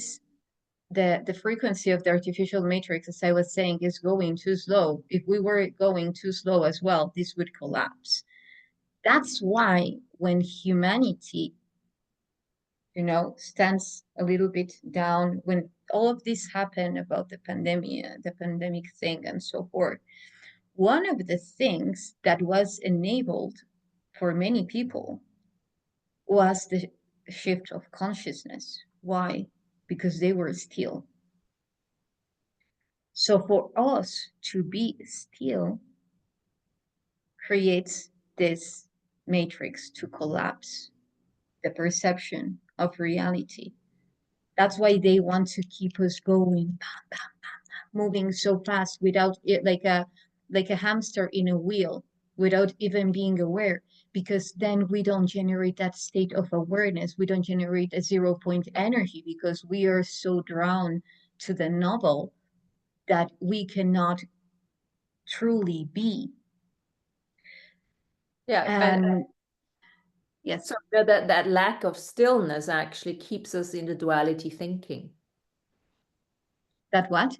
frequency of the artificial matrix, as I was saying, is going too slow. If we were going too slow as well, this would collapse. That's why when humanity, stands a little bit down, when all of this happened about the pandemic thing and so forth, one of the things that was enabled for many people was the shift of consciousness. Why? Because they were still. So for us to be still creates this matrix to collapse the perception of reality. That's why they want to keep us going, moving so fast without it, like a hamster in a wheel, without even being aware, because then we don't generate that state of awareness. We don't generate a 0 point energy, because we are so drawn to the novel that we cannot truly be.
Yeah,
And yes.
so that lack of stillness actually keeps us in the duality thinking.
That what?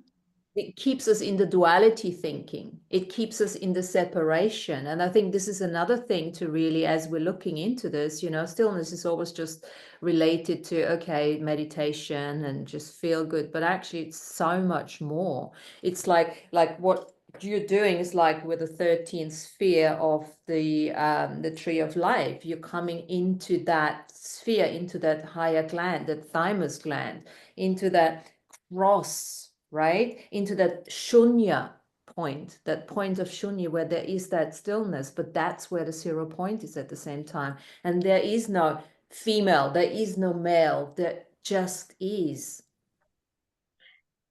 It keeps us in the duality thinking. It keeps us in the separation. And I think this is another thing to really, as we're looking into this, stillness is always just related to, okay, meditation and just feel good. But actually it's so much more. It's like what you're doing is like with the 13th sphere of the tree of life. You're coming into that sphere, into that higher gland, that thymus gland, into that cross, right, into that shunya point, that point of shunya where there is that stillness, but that's where the 0 point is at the same time. And there is no female, there is no male, there just is.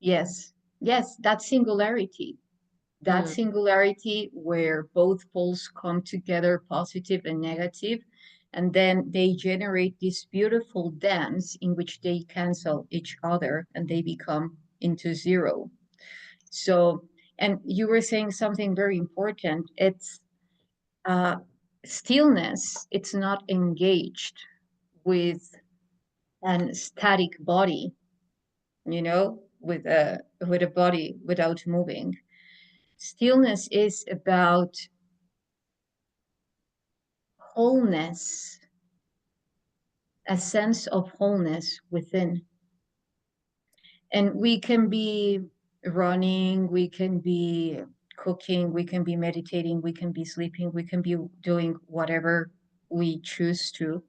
Yes, that singularity. That singularity where both poles come together, positive and negative, And then they generate this beautiful dance in which they cancel each other and they become into zero. So, and you were saying something very important. It's stillness. It's not engaged with an static body, you know, with a body without moving. Stillness is about wholeness, a sense of wholeness within. And we can be running, we can be cooking, we can be meditating, we can be sleeping, we can be doing whatever we choose to.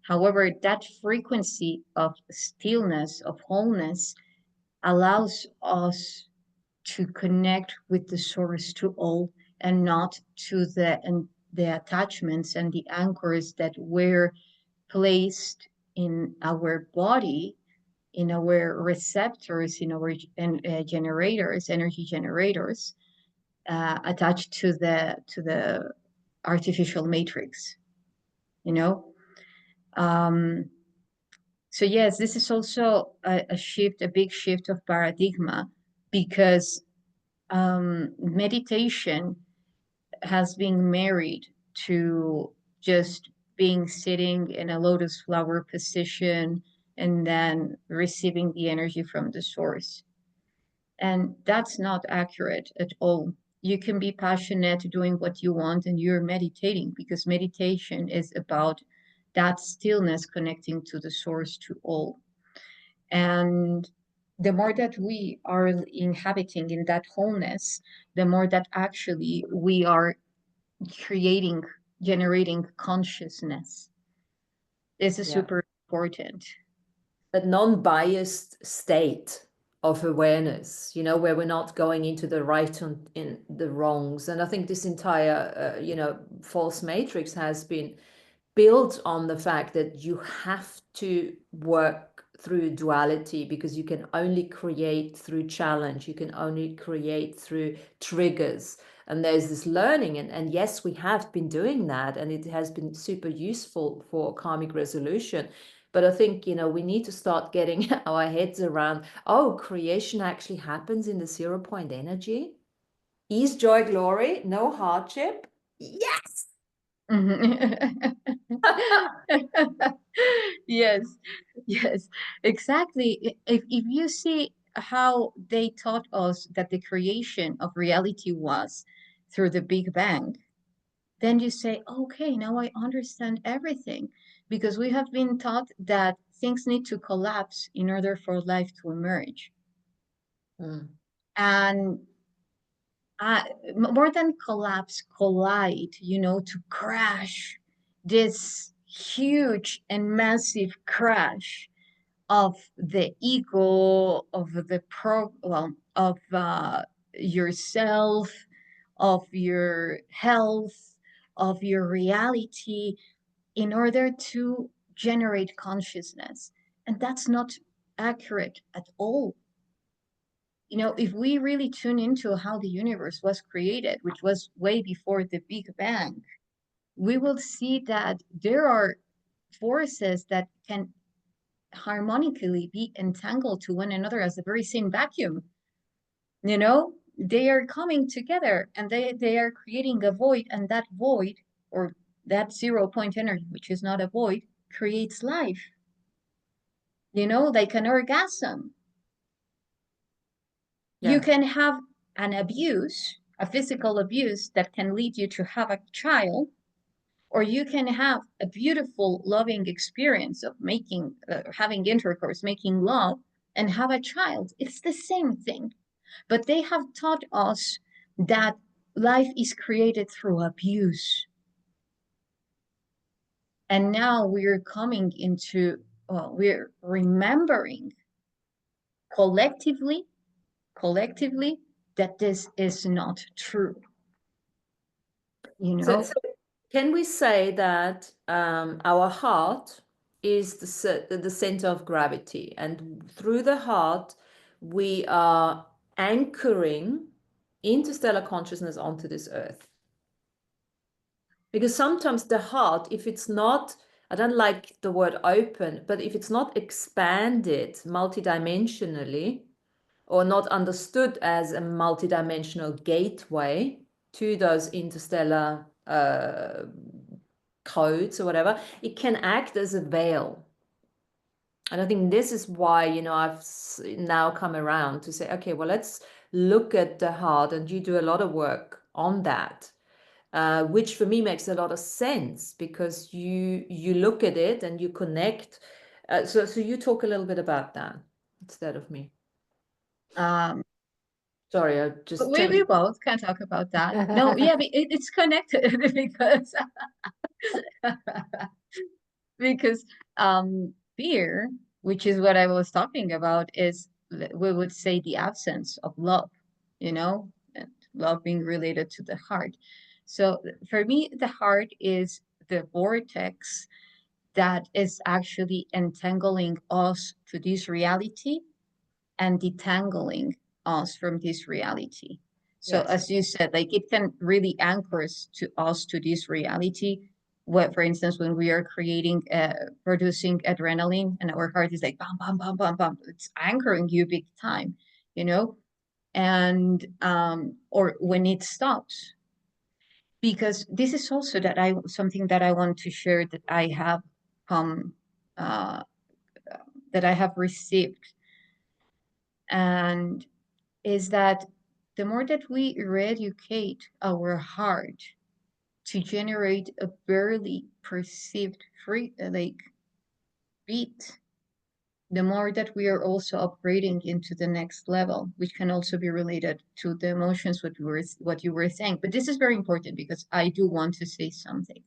However, that frequency of stillness, of wholeness, allows us to connect with the source, to all, and not to the attachments and the anchors that were placed in our body, in our receptors, in our generators, energy generators, attached to the artificial matrix, you know. So yes, this is also a shift, a big shift of paradigm, because meditation has been married to just being sitting in a lotus flower position and then receiving the energy from the source. And that's not accurate at all. You can be passionate doing what you want and you're meditating, because meditation is about that stillness connecting to the source, to all. And the more that we are inhabiting in that wholeness, the more that actually we are generating consciousness. This is super important.
That non-biased state of awareness, you know, where we're not going into the right and in the wrongs. And I think this entire, you know, false matrix has been built on the fact that you have to work through duality, because you can only create through challenge, you can only create through triggers. And there's this learning, and yes, we have been doing that, and it has been super useful for karmic resolution. But I think, you know, we need to start getting our heads around, oh, creation actually happens in the 0 point energy. Ease, joy, glory, no hardship. Yes.
Yes, yes, exactly. If you see how they taught us that the creation of reality was through the Big Bang, then you say, okay, now I understand everything, because we have been taught that things need to collapse in order for life to emerge. And more than collapse, collide, you know, to crash, this huge and massive crash of the ego, of the of yourself, of your health, of your reality, in order to generate consciousness. And that's not accurate at all. You know, if we really tune into how the universe was created, which was way before the Big Bang, we will see that there are forces that can harmonically be entangled to one another as the very same vacuum. You know, they are coming together and they are creating a void, and that void, or that 0 point energy, which is not a void, creates life. You know, like an orgasm. You can have an abuse, a physical abuse that can lead you to have a child, or you can have a beautiful, loving experience of having intercourse, making love, and have a child. It's the same thing. But they have taught us that life is created through abuse. And now we're coming into, we're remembering collectively that this is not true. You know?
So can we say that our heart is the center of gravity, and through the heart we are anchoring interstellar consciousness onto this earth? Because sometimes the heart, if it's not, I don't like the word open, but if it's not expanded multidimensionally or not understood as a multidimensional gateway to those interstellar codes or whatever, it can act as a veil. And I think this is why, you know, I've now come around to say, okay, well, let's look at the heart, and you do a lot of work on that. Which for me makes a lot of sense, because you look at it and you connect. So you talk a little bit about that instead of me. Sorry, I just
We both can talk about that. No, yeah, it's connected because because fear, which is what I was talking about, is we would say the absence of love, you know, and love being related to the heart. So for me, the heart is the vortex that is actually entangling us to this reality and detangling us from this reality. So
Yes.
as you said, like it can really anchor us to this reality. What, for instance, when we are creating, producing adrenaline, and our heart is like bam, bam, bam, bam, bam, it's anchoring you big time, you know, and or when it stops, because this is also something that I want to share that I have come that I have received, and is that the more that we re-educate our heart to generate a barely perceived free beat, the more that we are also upgrading into the next level, which can also be related to the emotions, what you were saying. But this is very important because I do want to say something.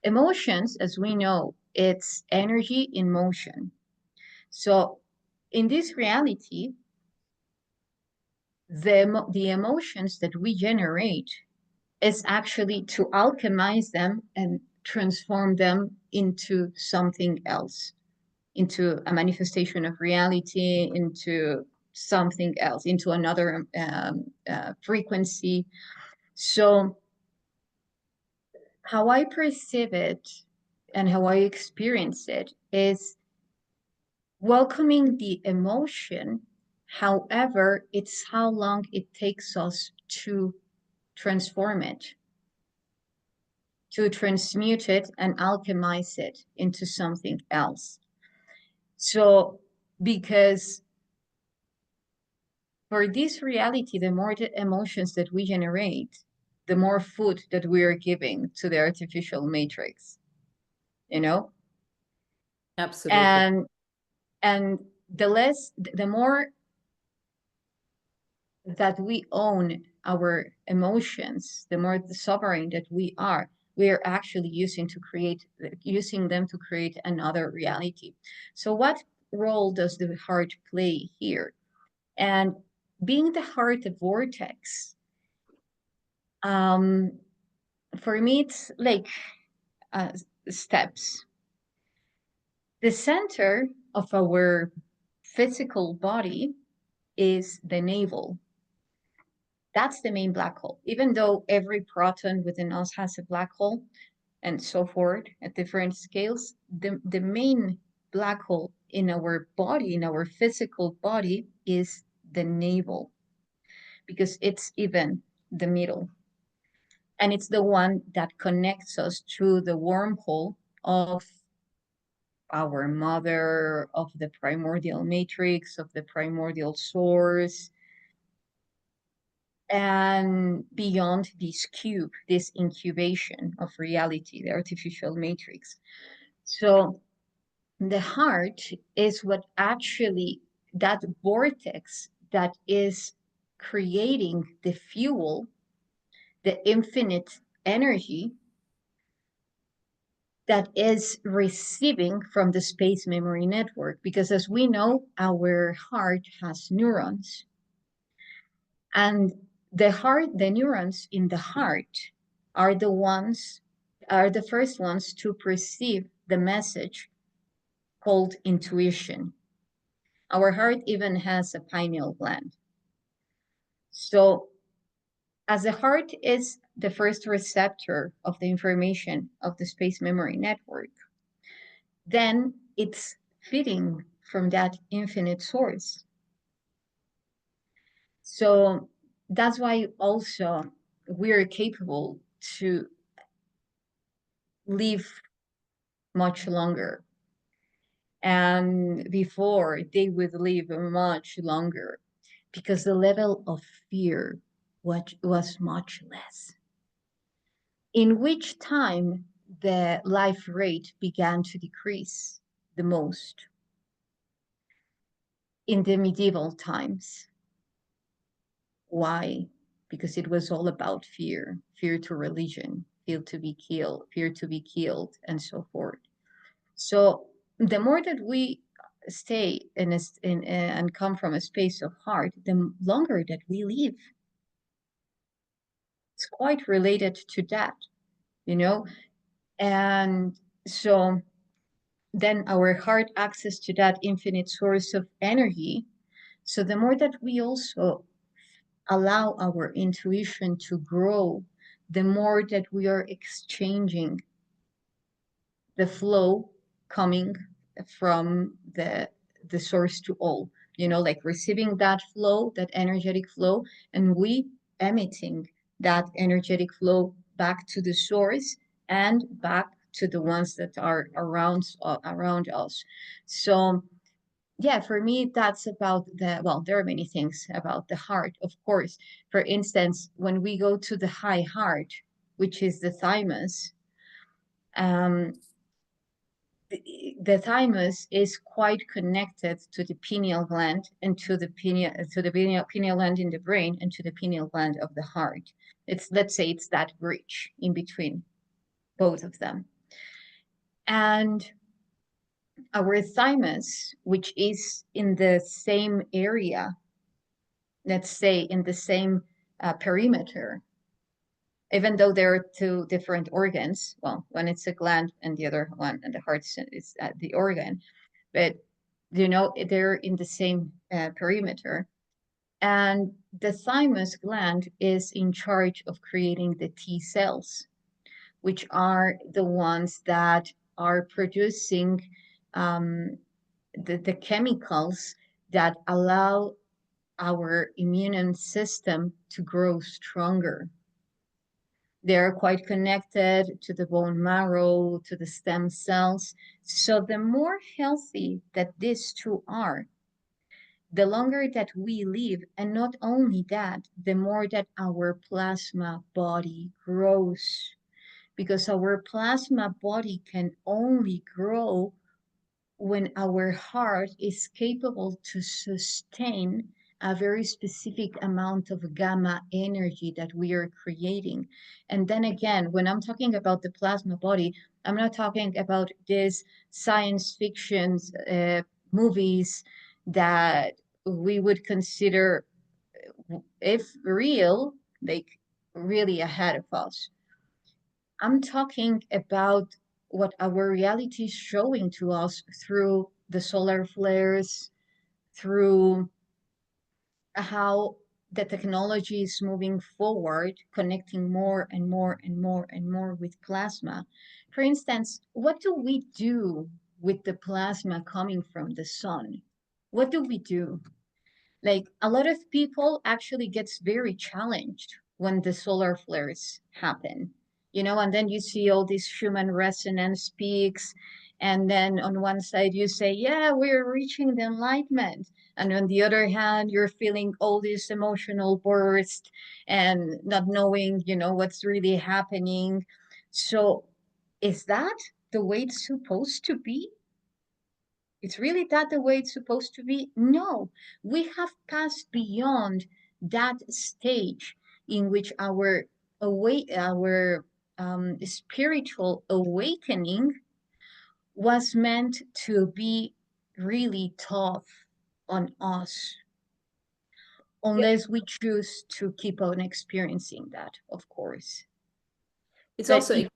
Emotions, as we know, it's energy in motion. So in this reality, the emotions that we generate is actually to alchemize them and transform them into something else, into a manifestation of reality, into something else, into another frequency. So how I perceive it and how I experience it is welcoming the emotion. However, it's how long it takes us to transform it, to transmute it and alchemize it into something else. So, because for this reality, the more the emotions that we generate, the more food that we are giving to the artificial matrix, you know?
Absolutely.
And the more that we own our emotions, the more the sovereign that we are actually using them to create another reality. So what role does the heart play here? And being the heart of vortex, for me, it's like uh, steps. The center of our physical body is the navel. That's the main black hole. Even though every proton within us has a black hole and so forth at different scales, the main black hole in our body, in our physical body, is the navel, because it's even the middle. And it's the one that connects us through the wormhole of our mother, of the primordial matrix, of the primordial source, and beyond this cube, this incubation of reality, the artificial matrix. So the heart is what actually, that vortex that is creating the fuel, the infinite energy that is receiving from the space memory network. Because as we know, our heart has neurons, and the neurons in the heart are the first ones to perceive the message called intuition. Our heart even has a pineal gland. So As the heart is the first receptor of the information of the space memory network, then it's feeding from that infinite source. So that's why also we're capable to live much longer. And before, they would live much longer because the level of fear was much less. In which time the life rate began to decrease the most? In the medieval times. Why? Because it was all about fear, fear to religion, fear to be killed, and so forth. So the more that we stay and come from a space of heart, the longer that we live. It's quite related to that, you know? And so then our heart access to that infinite source of energy. So the more that we also allow our intuition to grow, the more that we are exchanging the flow coming from the source to all, like receiving that flow, that energetic flow, and we emitting that energetic flow back to the source and back to the ones that are around us. So yeah, for me, that's about well, there are many things about the heart, of course. For instance, when we go to the high heart, which is the thymus, um, the thymus is quite connected to the pineal gland and to the pineal gland in the brain and to the pineal gland of the heart. Let's say it's that bridge in between both of them. And our thymus, which is in the same area, let's say in the same perimeter, even though there are two different organs, well, one it's a gland and the other one, and the heart is the organ, but they're in the same perimeter. And the thymus gland is in charge of creating the T cells, which are the ones that are producing the chemicals that allow our immune system to grow stronger. They're quite connected to the bone marrow, to the stem cells. So the more healthy that these two are, the longer that we live, and not only that, the more that our plasma body grows, because our plasma body can only grow when our heart is capable to sustain a very specific amount of gamma energy that we are creating. And then again, when I'm talking about the plasma body, I'm not talking about these science fiction movies that we would consider, if real, like really ahead of us. I'm talking about what our reality is showing to us through the solar flares, through how the technology is moving forward, connecting more and more and more and more with plasma. For instance, what do we do with the plasma coming from the sun? What do we do? Like, a lot of people actually gets very challenged when the solar flares happen, and then you see all these human resonance peaks, and then on one side you say, yeah, we're reaching the enlightenment, and on the other hand you're feeling all this emotional burst and not knowing what's really happening. So is that the way it's supposed to be? It's really that the way it's supposed to be? No, we have passed beyond that stage in which our spiritual awakening was meant to be really tough on us, unless we choose to keep on experiencing that, of course.
It's
But
also,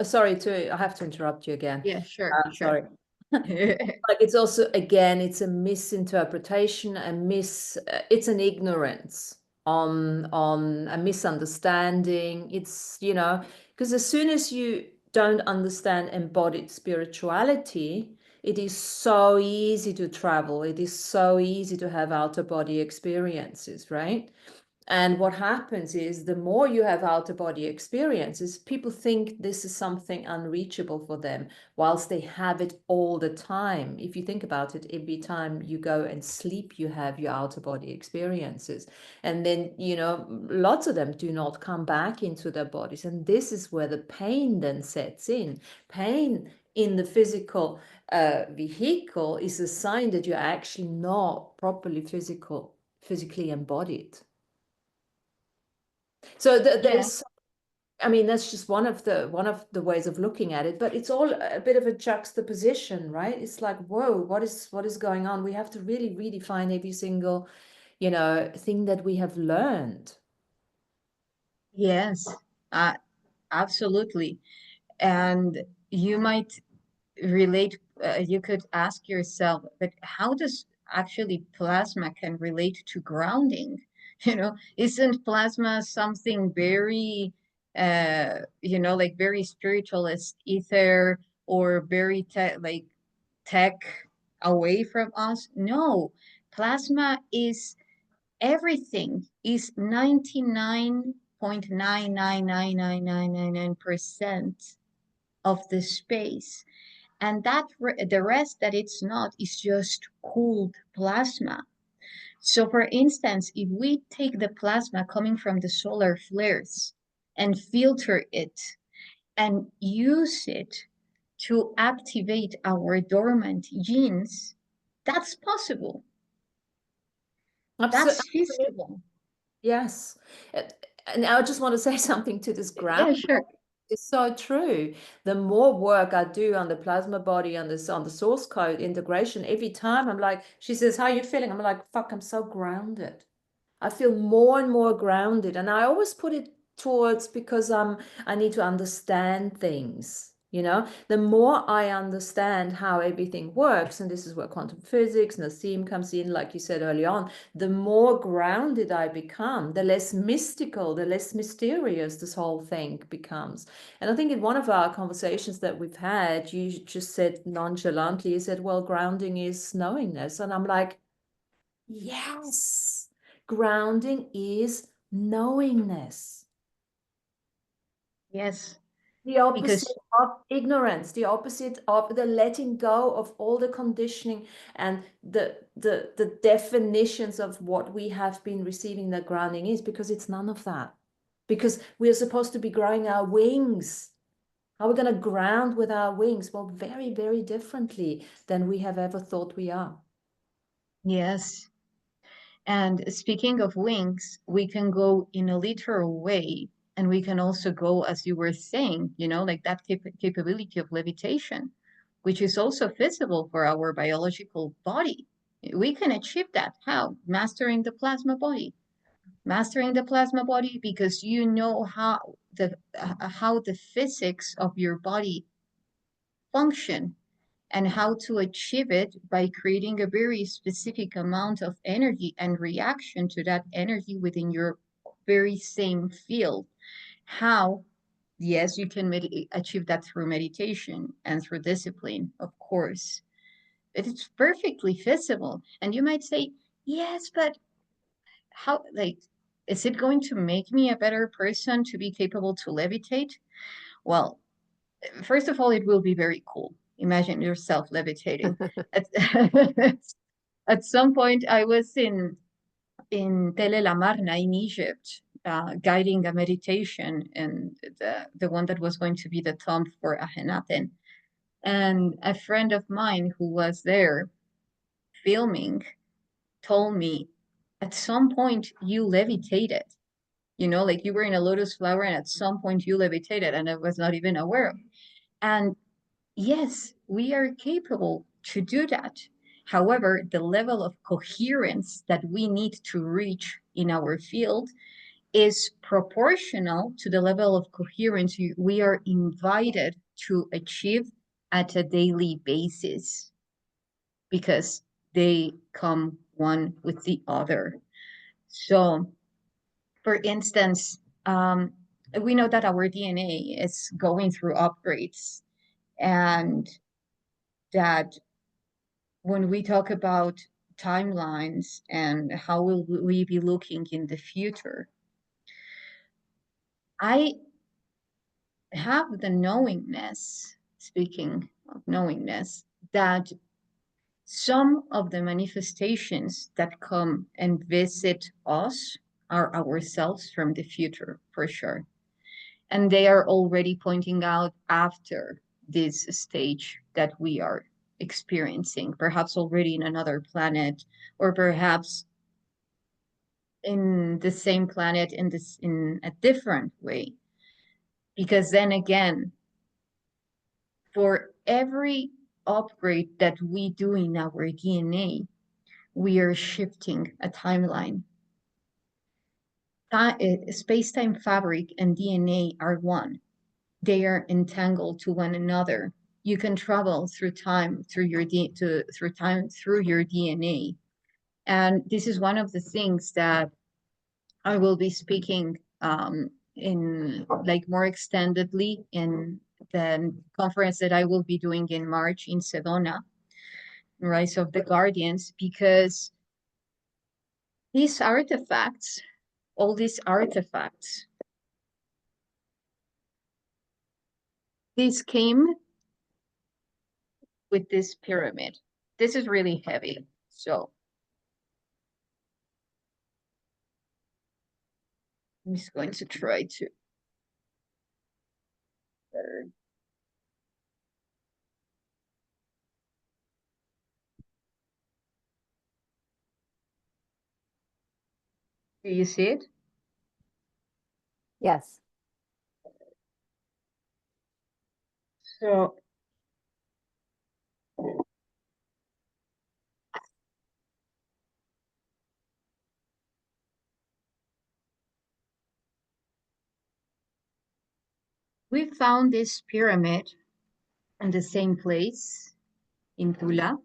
sorry I have to interrupt you again.
yeah, sure.
Sorry. Like, it's also, again, it's a misinterpretation, it's an ignorance on a misunderstanding. It's, you know, because as soon as you don't understand embodied spirituality, it is so easy to travel. It is so easy to have outer body experiences, right? And what happens is the more you have outer body experiences, people think this is something unreachable for them, whilst they have it all the time. If you think about it, every time you go and sleep, you have your outer body experiences. And then, you know, lots of them do not come back into their bodies. And this is where the pain then sets in. Pain in the physical vehicle is a sign that you're actually not properly physically embodied. So there's, I mean, that's just one of the ways of looking at it, but it's all a bit of a juxtaposition, right? It's like, whoa, what is going on? We have to really redefine every single, you know, thing that we have learned.
Yes, absolutely. And you might relate, you could ask yourself, but how does actually plasma can relate to grounding? You know, isn't plasma something very, you know, like very spiritual as ether, or very tech away from us? No, plasma is everything, is 99.9999999% of the space. And that the rest that it's not is just cooled plasma. So for instance, if we take the plasma coming from the solar flares and filter it and use it to activate our dormant genes, that's possible. That's feasible.
Yes. And I just want to say something to this ground.
Yeah, sure.
It's so true. The more work I do on the plasma body, on this, on the source code integration, every time I'm like, she says, how are you feeling? I'm like, fuck, I'm so grounded. I feel more and more grounded. And I always put it towards because I need to understand things. You know, the more I understand how everything works, and this is where quantum physics and the theme comes in, like you said early on, the more grounded I become, the less mystical, the less mysterious this whole thing becomes. And I think in one of our conversations that we've had, you just said nonchalantly, you said, well, grounding is knowingness. And I'm like, yes, grounding is knowingness.
Yes.
The opposite of ignorance, the opposite of the letting go of all the conditioning and the definitions of what we have been receiving that grounding is, because it's none of that. Because we are supposed to be growing our wings. How are we going to ground with our wings? Well, very, very differently than we have ever thought we are.
Yes. And speaking of wings, we can go in a literal way, and we can also go, as you were saying, you know, like that capability of levitation, which is also feasible for our biological body. We can achieve that. How? Mastering the plasma body. Mastering the plasma body because you know how the physics of your body function, and how to achieve it by creating a very specific amount of energy and reaction to that energy within your very same field. How? Yes, you can achieve that through meditation and through discipline, of course. But it's perfectly feasible. And you might say, yes, but how, like, is it going to make me a better person to be capable to levitate? Well, first of all, it will be very cool. Imagine yourself levitating. At, at some point, I was in Tell el Amarna in Egypt, guiding a meditation, and the one that was going to be the tomb for Akhenaten. And a friend of mine who was there filming told me, at some point you levitated. You know, like you were in a lotus flower, and at some point you levitated, and I was not even aware of it. And yes, we are capable to do that. However, the level of coherence that we need to reach in our field is proportional to the level of coherence we are invited to achieve at a daily basis, because they come one with the other. So For instance, we know that our DNA is going through upgrades, and that when we talk about timelines and how will we be looking in the future, I have the knowingness, speaking of knowingness, that some of the manifestations that come and visit us are ourselves from the future, for sure. And they are already pointing out after this stage that we are experiencing, perhaps already in another planet, or perhaps in the same planet in a different way. Because then again, for every upgrade that we do in our DNA, we are shifting a timeline. Space-time fabric and DNA are one. They are entangled to one another. You can travel through time through your DNA. And this is one of the things that I will be speaking in like more extendedly in the conference that I will be doing in March in Sedona, Rise of the Guardians, because these artifacts, all these artifacts, this came with this pyramid. This is really heavy, so I'm just going to try to. Do you see it?
Yes.
So we found this pyramid in the same place in Tula.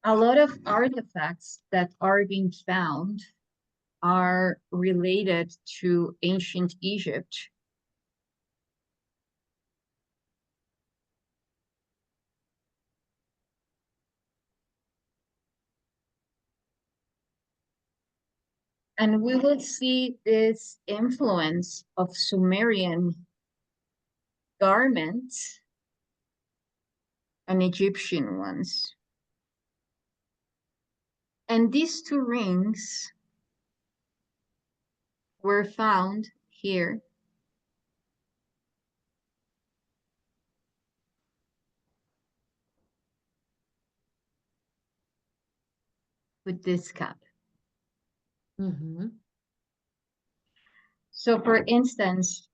A lot of artifacts that are being found are related to ancient Egypt. And we will see this influence of Sumerian garments and Egyptian ones. And these two rings were found here with this cap.
Mm-hmm.
So for instance,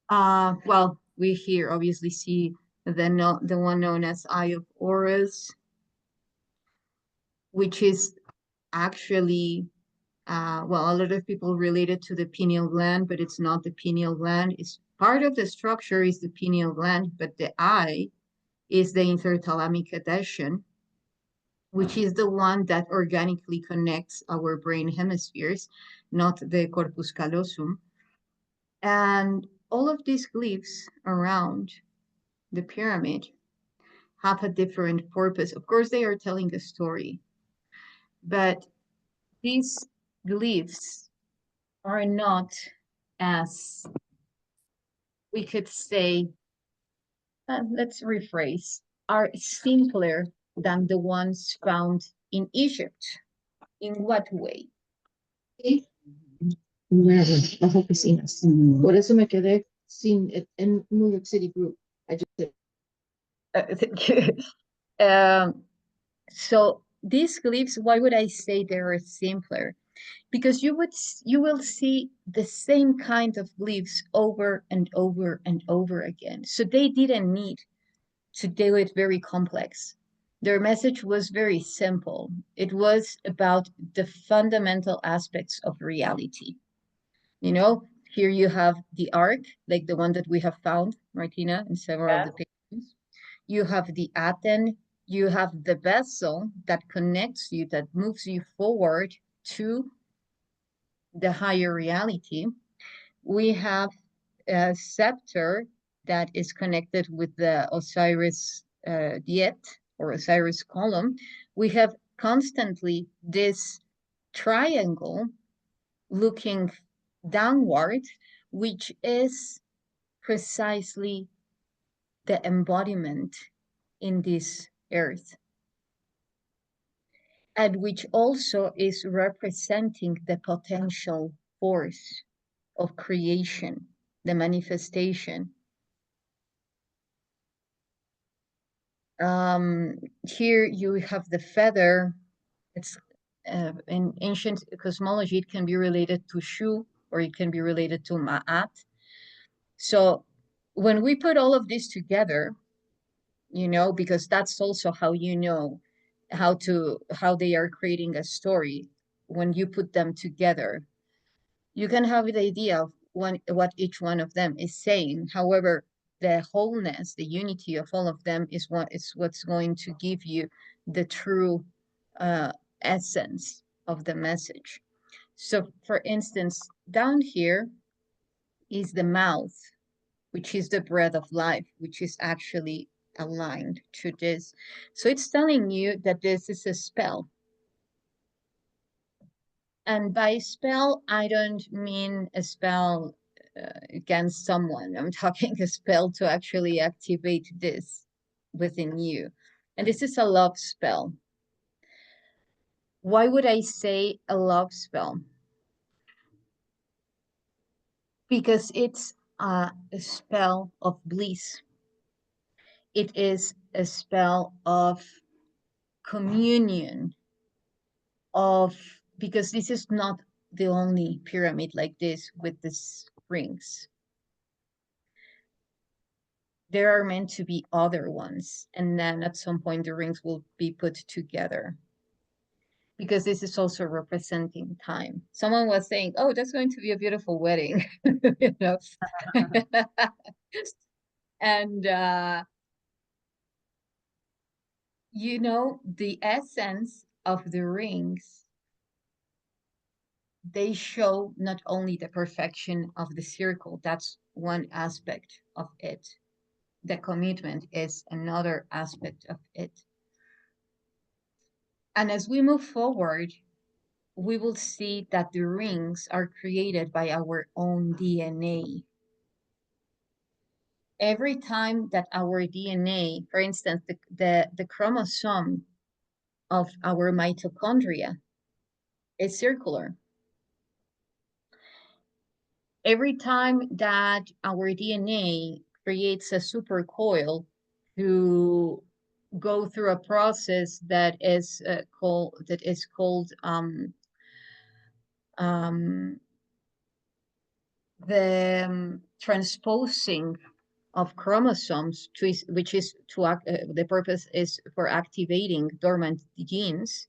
well, we here obviously see the one known as Eye of Horus, which is actually, well, a lot of people relate it to the pineal gland, but it's not the pineal gland. It's part of the structure is the pineal gland, but the eye is the interthalamic adhesion, which is the one that organically connects our brain hemispheres, not the corpus callosum. And all of these glyphs around the pyramid have a different purpose. Of course, they are telling a story, but these glyphs are not, as we could say, let's rephrase, are simpler than the ones found in Egypt. In what way?
Las oficinas. Por eso me quedé sin en New York City Group. I just
So these glyphs, why would I say they are simpler? Because you will see the same kind of glyphs over and over and over again. So they didn't need to do it very complex. Their message was very simple. It was about the fundamental aspects of reality. You know, here you have the ark, like the one that we have found, Martina, in several of the pictures. You have the Aten, you have the vessel that connects you, that moves you forward to the higher reality. We have a scepter that is connected with the Osiris Diet or Osiris column. We have constantly this triangle looking downward, which is precisely the embodiment in this earth, and which also is representing the potential force of creation, the manifestation. Here you have the feather. It's in ancient cosmology, it can be related to Shu, or it can be related to Ma'at. So when we put all of this together, you know, because that's also how you know how they are creating a story. When you put them together, you can have the idea of what each one of them is saying. However, the wholeness, the unity of all of them is what's going to give you the true essence of the message. So for instance, down here is the mouth, which is the breath of life, which is actually aligned to this. So it's telling you that this is a spell. And by spell, I don't mean a spell against someone. I'm talking a spell to actually activate this within you. And this is a love spell. Why would I say a love spell? Because it's a spell of bliss. It is a spell of communion, because this is not the only pyramid like this with these rings. There are meant to be other ones, and then at some point the rings will be put together, because this is also representing time. Someone was saying, oh, that's going to be a beautiful wedding. You know. And you know, the essence of the rings, they show not only the perfection of the circle, that's one aspect of it. The commitment is another aspect of it. And as we move forward, we will see that the rings are created by our own DNA. Every time that our DNA, for instance, the chromosome of our mitochondria is circular. Every time that our DNA creates a supercoil to go through a process that is called the transposing of chromosomes, which is to the purpose is for activating dormant genes.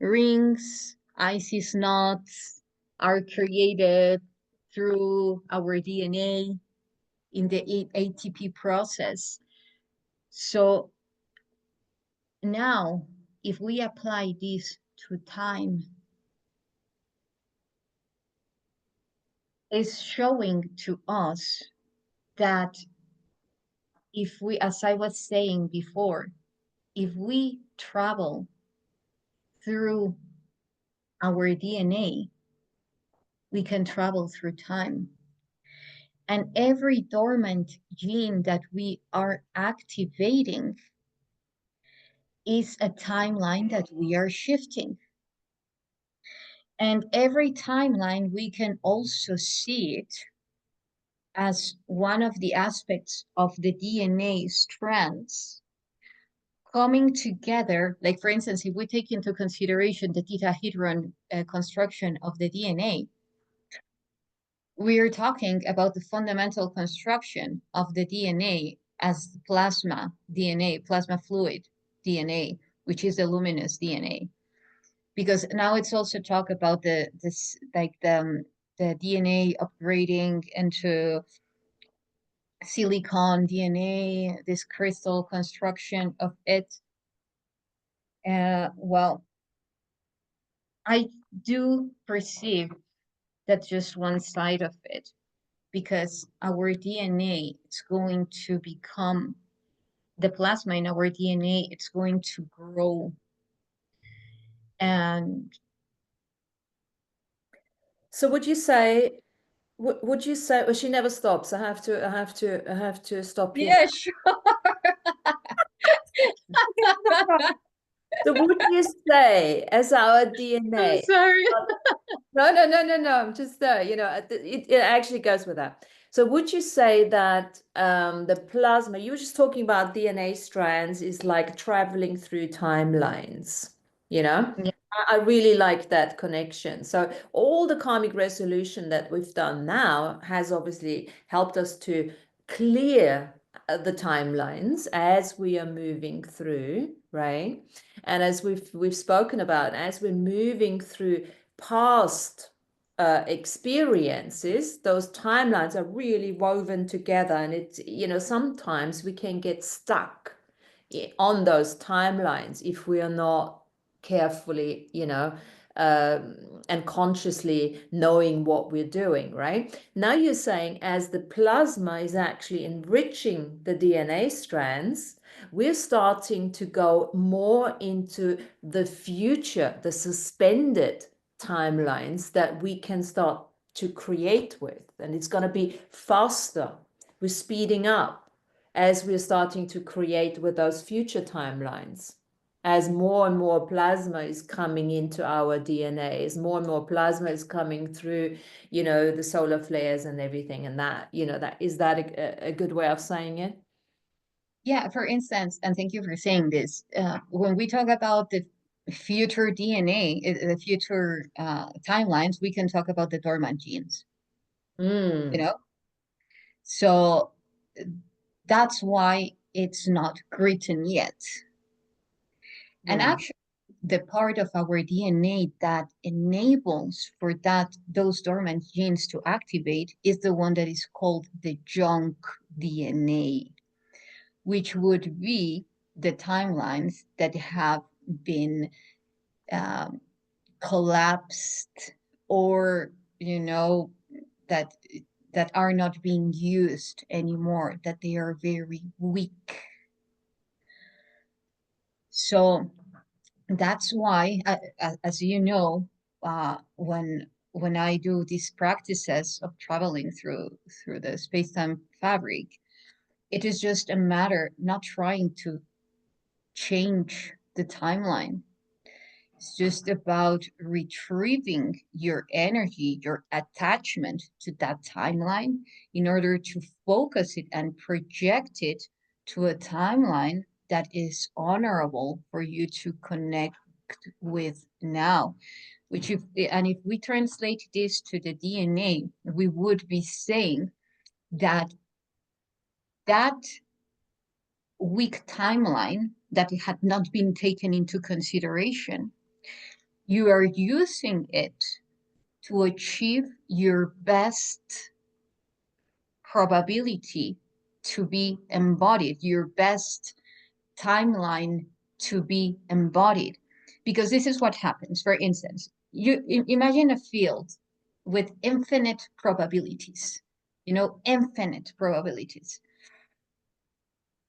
Rings, Isis knots are created through our DNA in the ATP process. So now, if we apply this to time, it's showing to us that if we, as I was saying before, if we travel through our DNA, we can travel through time. And every dormant gene that we are activating is a timeline that we are shifting. And every timeline, we can also see it as one of the aspects of the DNA strands coming together. Like, for instance, if we take into consideration the tetrahedron construction of the DNA, we are talking about the fundamental construction of the DNA as plasma DNA, plasma fluid DNA, which is the luminous DNA. Because now it's also talk about the DNA upgrading into silicon DNA, this crystal construction of it. Well, I do perceive that's just one side of it, because our DNA is going to become the plasma in our DNA, it's going to grow. And
So would you say, would you say, well, she never stops. I have to stop you.
yeah, sure.
So would you say, as our
I'm
DNA,
sorry.
no, I'm just, it actually goes with that. So would you say that the plasma, you were just talking about DNA strands is like traveling through timelines, you know?
Yeah.
I really like that connection. So all the karmic resolution that we've done now has obviously helped us to clear the timelines as we are moving through, right? And as we've spoken about, as we're moving through past experiences, those timelines are really woven together, and it's, sometimes we can get stuck on those timelines if we are not carefully, and consciously knowing what we're doing, right? Now you're saying as the plasma is actually enriching the DNA strands, we're starting to go more into the future, the suspended timelines that we can start to create with. And it's going to be faster. We're speeding up as we're starting to create with those future timelines. As more and more plasma is coming into our DNA, as more and more plasma is coming through, the solar flares and everything, and that, is that a good way of saying it?
Yeah, for instance, and thank you for saying this, when we talk about the future DNA, the future timelines, we can talk about the dormant genes, you know? So that's why it's not written yet. And actually, the part of our DNA that enables for those dormant genes to activate is the one that is called the junk DNA, which would be the timelines that have been collapsed, or that that are not being used anymore, that they are very weak. So that's why, as you know, when I do these practices of traveling through the space-time fabric, it is just a matter not trying to change the timeline. It's just about retrieving your energy, your attachment to that timeline, in order to focus it and project it to a timeline that is honorable for you to connect with now. And if we translate this to the DNA, we would be saying that that weak timeline that had not been taken into consideration, you are using it to achieve your best probability to be embodied, your best timeline to be embodied. Because this is what happens. For instance, you imagine a field with infinite probabilities, infinite probabilities.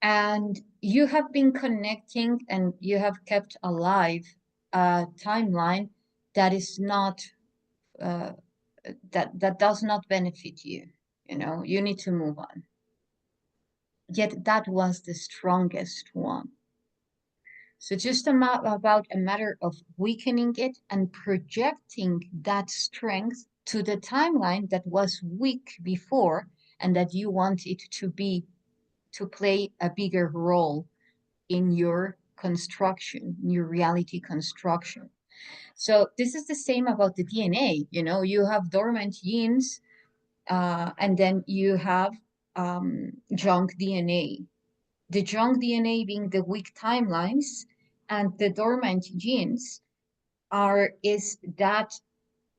And you have been connecting and you have kept alive a timeline that is not that does not benefit you. You need to move on. Yet that was the strongest one. So just about a matter of weakening it and projecting that strength to the timeline that was weak before, and that you want it to play a bigger role in your construction, in your reality construction. So this is the same about the DNA. You have dormant genes, and then you have junk DNA. The junk DNA being the weak timelines, and the dormant genes is that,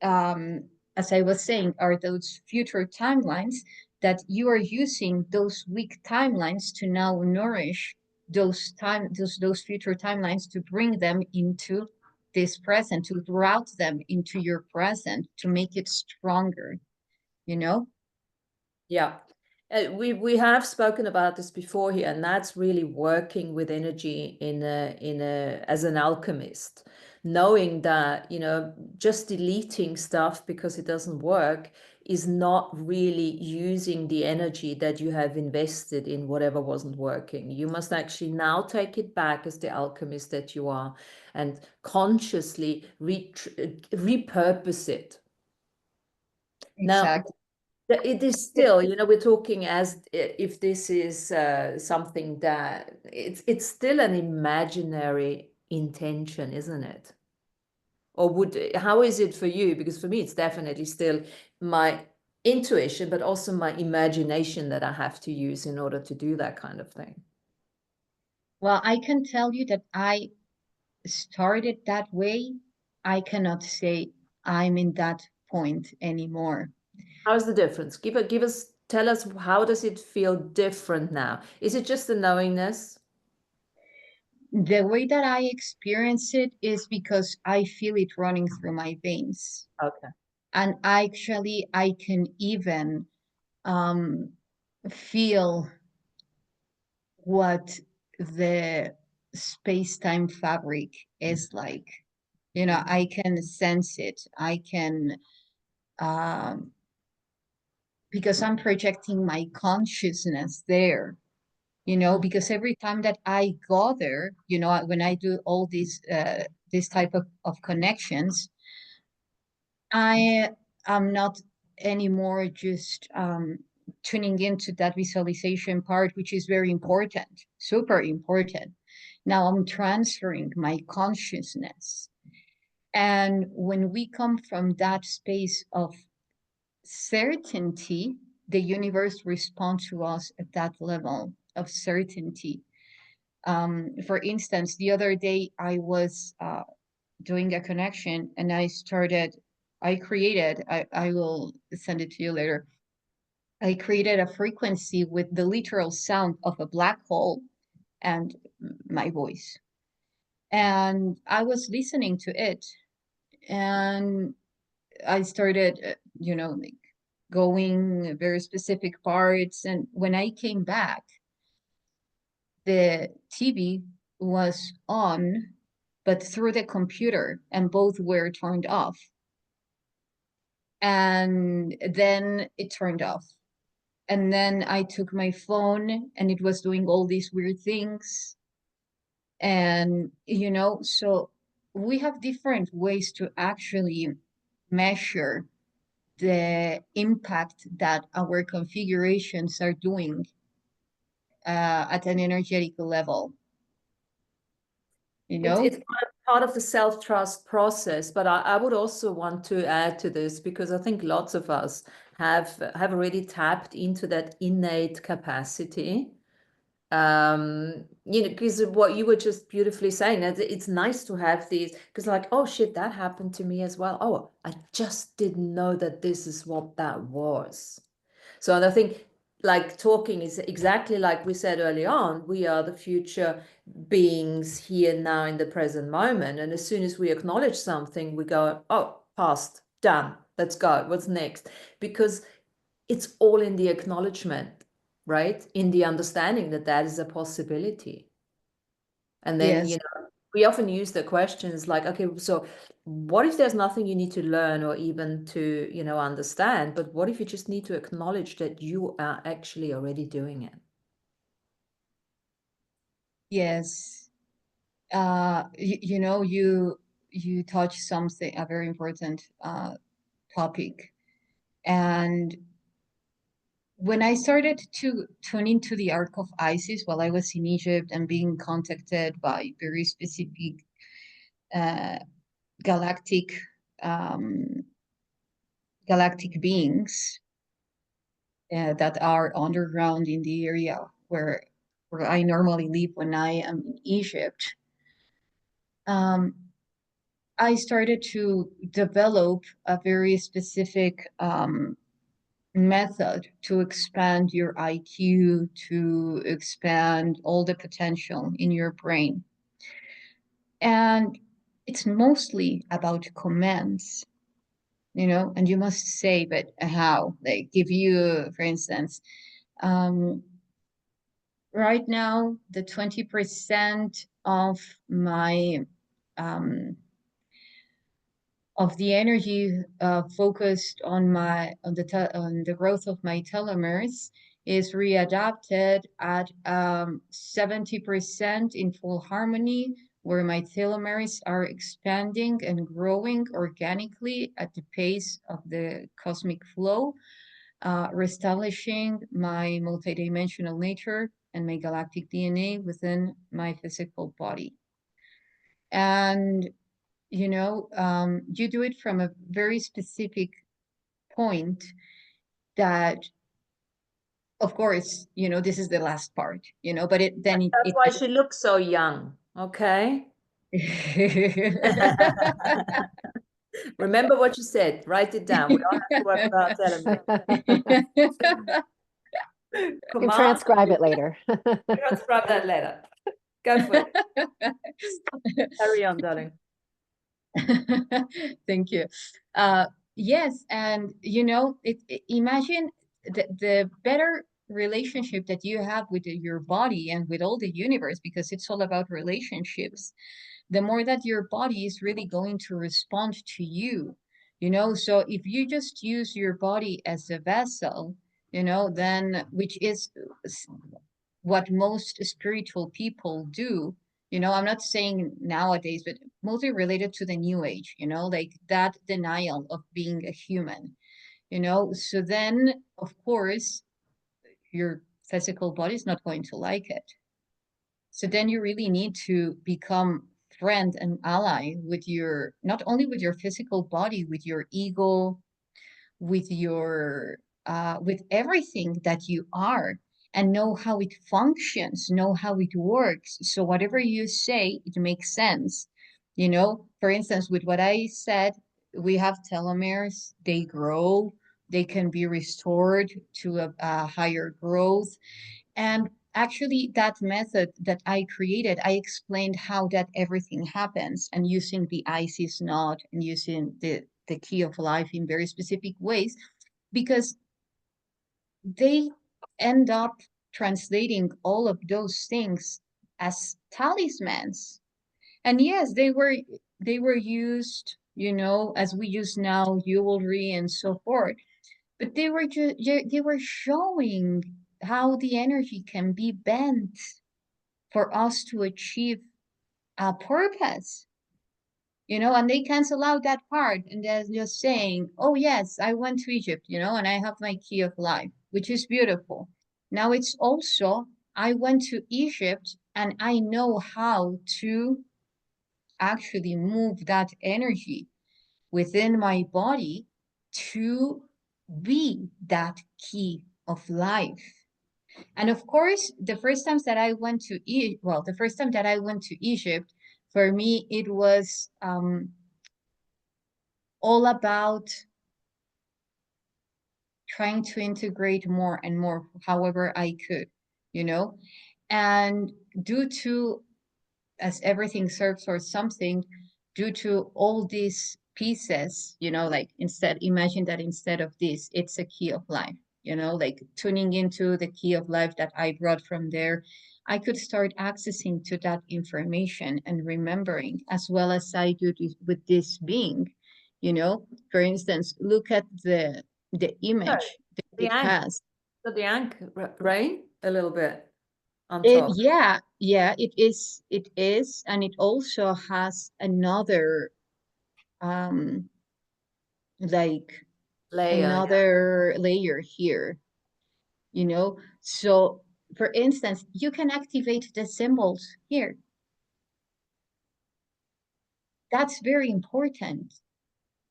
as I was saying, are those future timelines that you are using those weak timelines to now nourish those future timelines, to bring them into this present, to route them into your present, to make it stronger, you know?
Yeah. We have spoken about this before here, and that's really working with energy as an alchemist, knowing that, you know, just deleting stuff because it doesn't work is not really using the energy that you have invested in whatever wasn't working. You must actually now take it back as the alchemist that you are and consciously repurpose it.
Exactly.
Now, it is still, you know, we're talking as if this is something that it's still an imaginary intention, isn't it? Or how is it for you? Because for me, it's definitely still my intuition, but also my imagination that I have to use in order to do that kind of thing.
Well, I can tell you that I started that way. I cannot say I'm in that point anymore.
How's the difference? Tell us, how does it feel different now? Is it just the knowingness?
The way that I experience it is because I feel it running through my veins.
Okay.
And actually, I can even feel what the space-time fabric is like. You know, I can sense it. I can, because I'm projecting my consciousness there, you know, because every time that I go there, you know, when I do all these, this type of connections, I am not anymore just tuning into that visualization part, which is very important, super important. Now I'm transferring my consciousness. And when we come from that space of certainty, the universe responds to us at that level of certainty. For instance, the other day I was doing a connection and I will send it to you later. I created a frequency with the literal sound of a black hole and my voice. And I was listening to it and I started, you know, like going very specific parts. And when I came back, the TV was on, but through the computer, and both were turned off. And then it turned off. And then I took my phone and it was doing all these weird things. And, you know, so we have different ways to actually measure the impact that our configurations are doing at an energetic level. You know?
It's part of the self-trust process, but I would also want to add to this because I think lots of us have already tapped into that innate capacity. You know, because what you were just beautifully saying, that it's nice to have these, because like, oh shit, that happened to me as well. Oh, I just didn't know that this is what that was. So, and I think like talking is exactly like we said early on, we are the future beings here now in the present moment. And as soon as we acknowledge something, we go, oh, past, done, let's go. What's next? Because it's all in the acknowledgement, right? In the understanding that that is a possibility. And then,
Yes.
you know, we often use the questions like, okay, so what if there's nothing you need to learn or even to, you know, understand, but what if you just need to acknowledge that you are actually already doing it?
Yes. You know, you touch something, a very important topic. And when I started to tune into the arc of Isis while I was in Egypt and being contacted by very specific galactic um, galactic beings that are underground in the area where I normally live when I am in Egypt, I started to develop a very specific method to expand your IQ, to expand all the potential in your brain. And it's mostly about commands, you know, and you must say, but how? Like, if you, for instance, right now, the 20% of my of the energy focused on the growth of my telomeres is readapted at 70% in full harmony, where my telomeres are expanding and growing organically at the pace of the cosmic flow, reestablishing my multidimensional nature and my galactic DNA within my physical body. And you know, you do it from a very specific point that, of course, you know, this is the last part, you know, but
That's why she looks so young. Okay. Remember what you said. Write it down. We don't have to work about telomere.
You
Come
can
on.
transcribe it later.
Transcribe that letter. Go for it. Carry on, darling.
Thank you. Yes, and you know, imagine the better relationship that you have with your body and with all the universe, because it's all about relationships. The more that your body is really going to respond to you, you know. So if you just use your body as a vessel, you know, then which is what most spiritual people do, you know, I'm not saying nowadays, but mostly related to the new age, you know, like that denial of being a human, you know. So then, of course, your physical body is not going to like it. So then you really need to become friend and ally with your, not only with your physical body, with your ego, with your with everything that you are, and know how it functions, know how it works. So whatever you say, it makes sense. You know, for instance, with what I said, we have telomeres, they grow, they can be restored to a higher growth. And actually, that method that I created, I explained how that everything happens, and using the Isis knot and using the key of life in very specific ways, because they end up translating all of those things as talismans. And yes, they were used, you know, as we use now jewelry and so forth, but they were showing how the energy can be bent for us to achieve a purpose, you know. And they cancel out that part, and they're just saying, oh yes, I went to Egypt, you know, and I have my key of life, which is beautiful. Now it's also, I went to Egypt and I know how to actually move that energy within my body to be that key of life. And of course, the first times that I went to the first time that I went to Egypt, for me, it was all about trying to integrate more and more, however I could, you know. And due to, as everything serves for something, due to all these pieces, you know, like imagine that instead of this, it's a key of life, you know, like tuning into the key of life that I brought from there, I could start accessing to that information and remembering, as well as I do this, with this being, you know. For instance, look at the image that
The
it
ankh.
has.
So the ankh, right? A little bit on top.
Yeah, it is, and it also has another like
Layer.
another layer here, you know. So for instance, you can activate the symbols here. That's very important.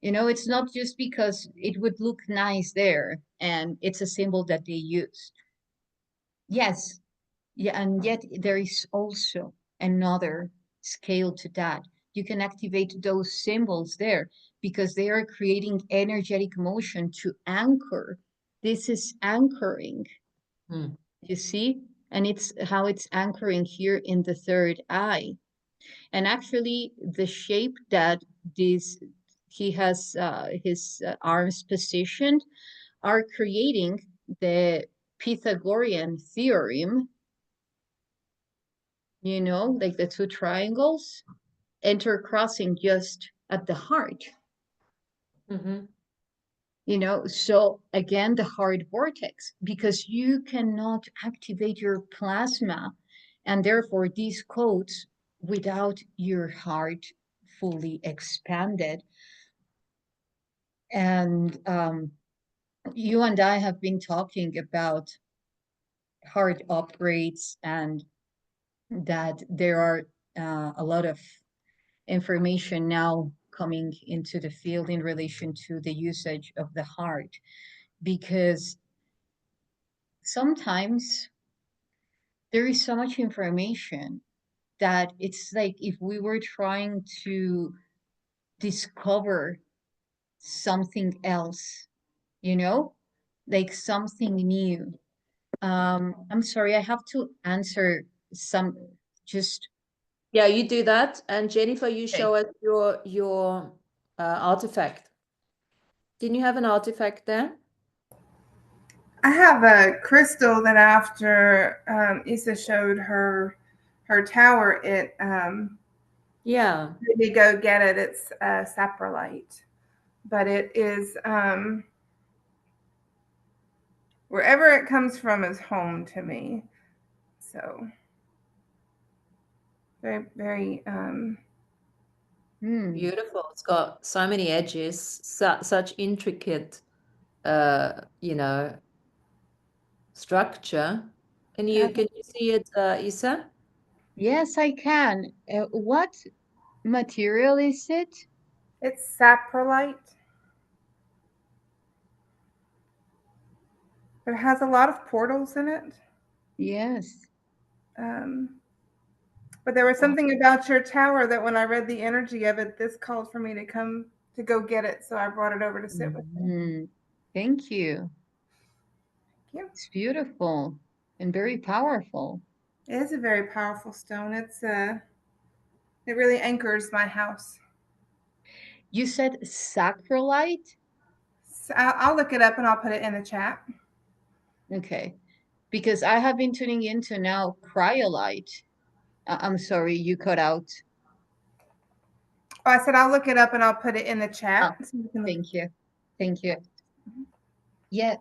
You know, it's not just because it would look nice there and it's a symbol that they used. Yes, yeah, and yet there is also another scale to that. You can activate those symbols there because they are creating energetic motion to anchor. This is anchoring,
Hmm.
you see? And it's how it's anchoring here in the third eye. And actually, the shape that he has his arms positioned are creating the Pythagorean theorem, you know, like the two triangles intercrossing just at the heart.
Mhm.
You know, so again, the heart vortex, because you cannot activate your plasma and therefore these codes without your heart fully expanded. And you and I have been talking about heart upgrades, and that there are a lot of information now coming into the field in relation to the usage of the heart, because sometimes there is so much information that it's like if we were trying to discover something else, you know, like something new. I'm sorry, I have to answer some just
Yeah, you do that. And Jennifer, you
Okay.
show us your artifact. Didn't you have an artifact there?
I have a crystal that after Yssah showed her tower, it
Yeah.
made me go get it. It's saprolite, but it is wherever it comes from is home to me. So very, very
Beautiful. It's got so many edges, such intricate, you know, structure. Can you see it, Yssah?
Yes, I can. What material is it?
it's saprolite. But it has a lot of portals in it.
Yes.
But there was something about your tower that when I read the energy of it, this called for me to come to go get it. So I brought it over to sit with me.
Mhm. Thank you.
Thank you.
It's beautiful and very powerful.
It is a very powerful stone. It really anchors my house.
You said sacrolite?
So I'll look it up and I'll put it in the chat.
Okay. Because I have been tuning into now cryolite. I'm sorry, you cut out.
Oh, I said I'll look it up and I'll put it in the
Oh,
chat. So you can look.
thank you. Thank you. Yeah.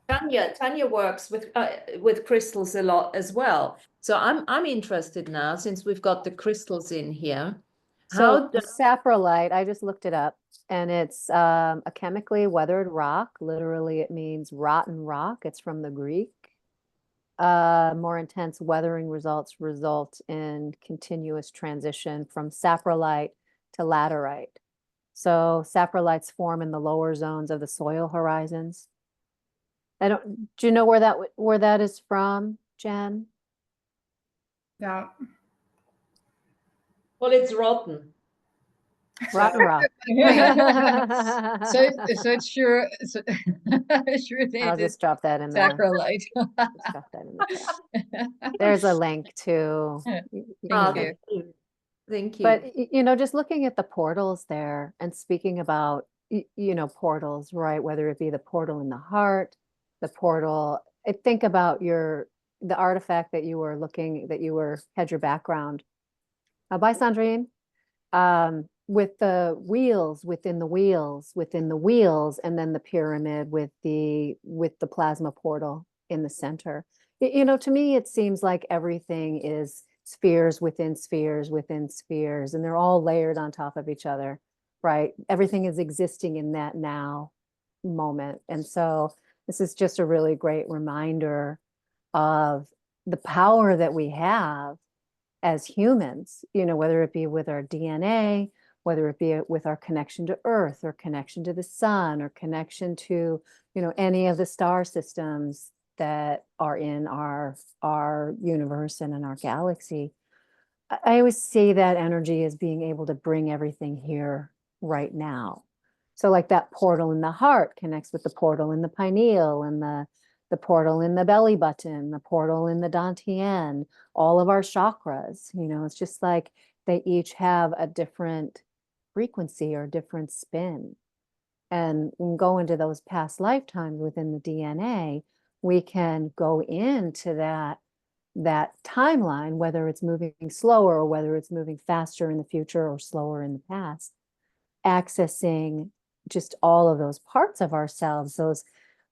Tanya works with crystals a lot as well. So I'm interested now, since we've got the crystals in here.
So saprolite, I just looked it up, and it's a chemically weathered rock. Literally, it means rotten rock. It's from the Greek. More intense weathering result in continuous transition from saprolite to laterite. So saprolites form in the lower zones of the soil horizons. Do you know where that is from, Jen?
No.
Well, it's rotten.
Rotten rock.
So it's sure
I'll just drop that in there.
sacrolite.
Just drop that in the chat. There's a link to.
Thank you.
Thank you.
But you know, just looking at the portals there and speaking about you know, portals, right? Whether it be the portal in the heart, the portal. I think about the artifact that you were had your background. By Sandrine. With the wheels within the wheels within the wheels, and then the pyramid with the plasma portal in the center. You know, to me, it seems like everything is spheres within spheres within spheres, and they're all layered on top of each other, right? Everything is existing in that now moment. And so this is just a really great reminder of the power that we have as humans, you know, whether it be with our DNA, whether it be with our connection to Earth or connection to the sun or connection to, you know, any of the star systems that are in our universe and in our galaxy. I always see that energy as being able to bring everything here right now. So like that portal in the heart connects with the portal in the pineal and the portal in the belly button, the portal in the dantian, all of our chakras. It's just like they each have a different frequency or different spin. And when we go into those past lifetimes within the DNA, we can go into that timeline, whether it's moving slower or whether it's moving faster in the future or slower in the past, accessing just all of those parts of ourselves, those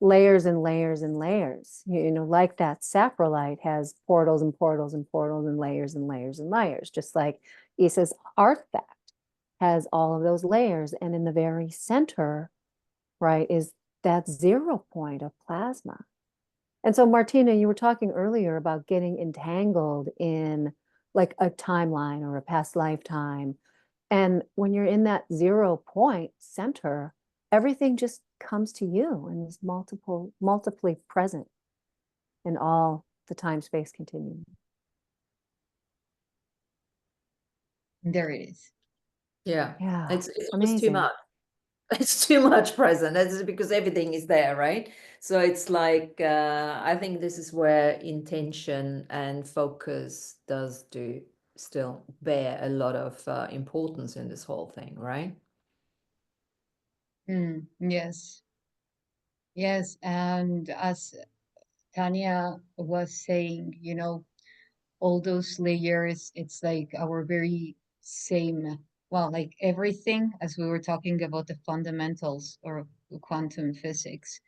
layers and layers and layers, like that saprolite has portals and portals and portals and layers and layers and layers, just like Yssah's artifact has all of those layers. And in the very center, right, is that 0 point of plasma. And so, Martina, you were talking earlier about getting entangled in like a timeline or a past lifetime. And when you're in that 0 point center, everything just comes to you and is multiply present in all the time-space continuum.
There it is.
Yeah.
Yeah,
It's just too
amazing.
much. It's too much present. That's because everything is there, right? So it's like I think this is where intention and focus do still bear a lot of importance in this whole thing, right?
Yes. Yes. And as Tanya was saying, all those layers, it's like our very same, well, like everything, as we were talking about the fundamentals or quantum physics,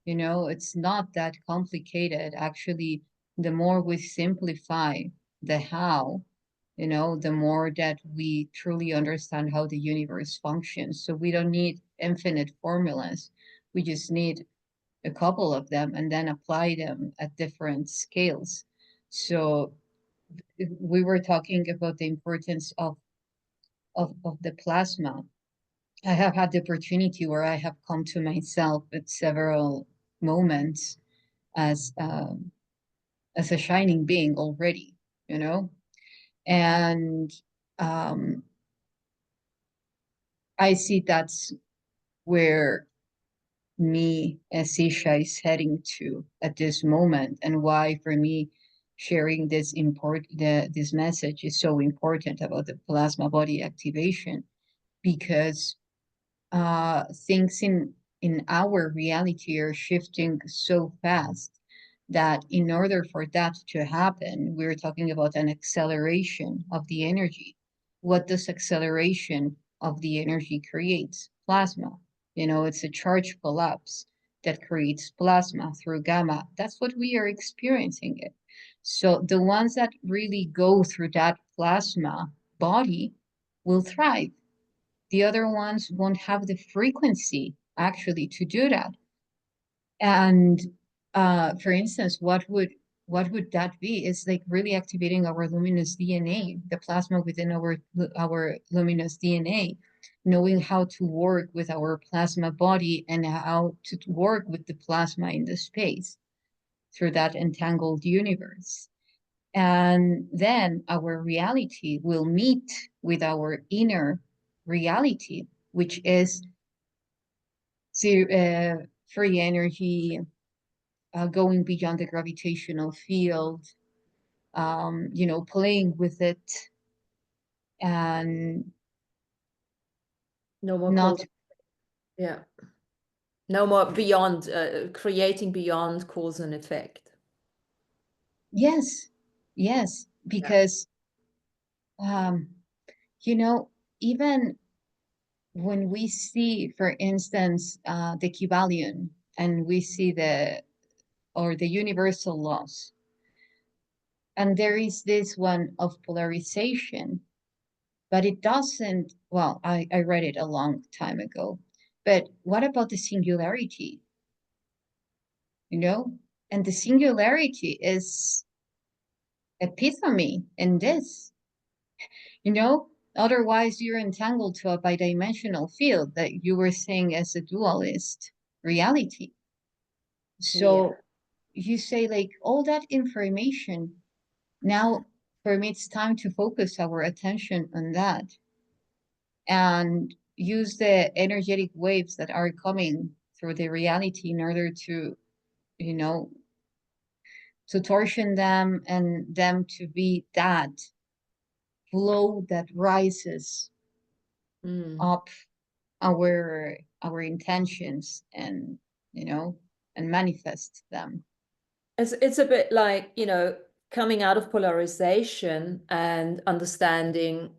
it's not that complicated. Actually, the more we simplify the how, the more that we truly understand how the universe functions. So we don't need infinite formulas. We just need a couple of them and then apply them at different scales. So we were talking about the importance of the plasma. I have had the opportunity where I have come to myself at several moments as as a shining being already, and um, I see that's where me as Yssah is heading to at this moment, and why for me sharing this message is so important about the plasma body activation, because things in our reality are shifting so fast that in order for that to happen, we're talking about an acceleration of the energy. What does acceleration of the energy creates? Plasma. It's a charge collapse that creates plasma through gamma. That's what we are experiencing it. So the ones that really go through that plasma body will thrive. The other ones won't have the frequency actually to do that. And for instance, what would that be? It's like really activating our luminous DNA, the plasma within our luminous DNA, knowing how to work with our plasma body and how to work with the plasma in the space through that entangled universe. And then our reality will meet with our inner reality, which is free energy, going beyond the gravitational field, playing with it, and
No more
not,
yeah. No more beyond creating beyond cause and effect.
yes, yes, because, um, even when we see, for instance, the Kybalion, and we see the universal laws, and there is this one of polarization, but it doesn't, well, I read it a long time ago, but what about the singularity? And the singularity is epitome in this, otherwise you're entangled to a bidimensional field that you were saying as a dualist reality. So you say, like, all that information, now for me it's time to focus our attention on that and use the energetic waves that are coming through the reality in order to you know, to torsion them and them to be that flow that rises
Mm.
up our intentions and, you know, and manifest them.
It's a bit like, you know, coming out of polarization and understanding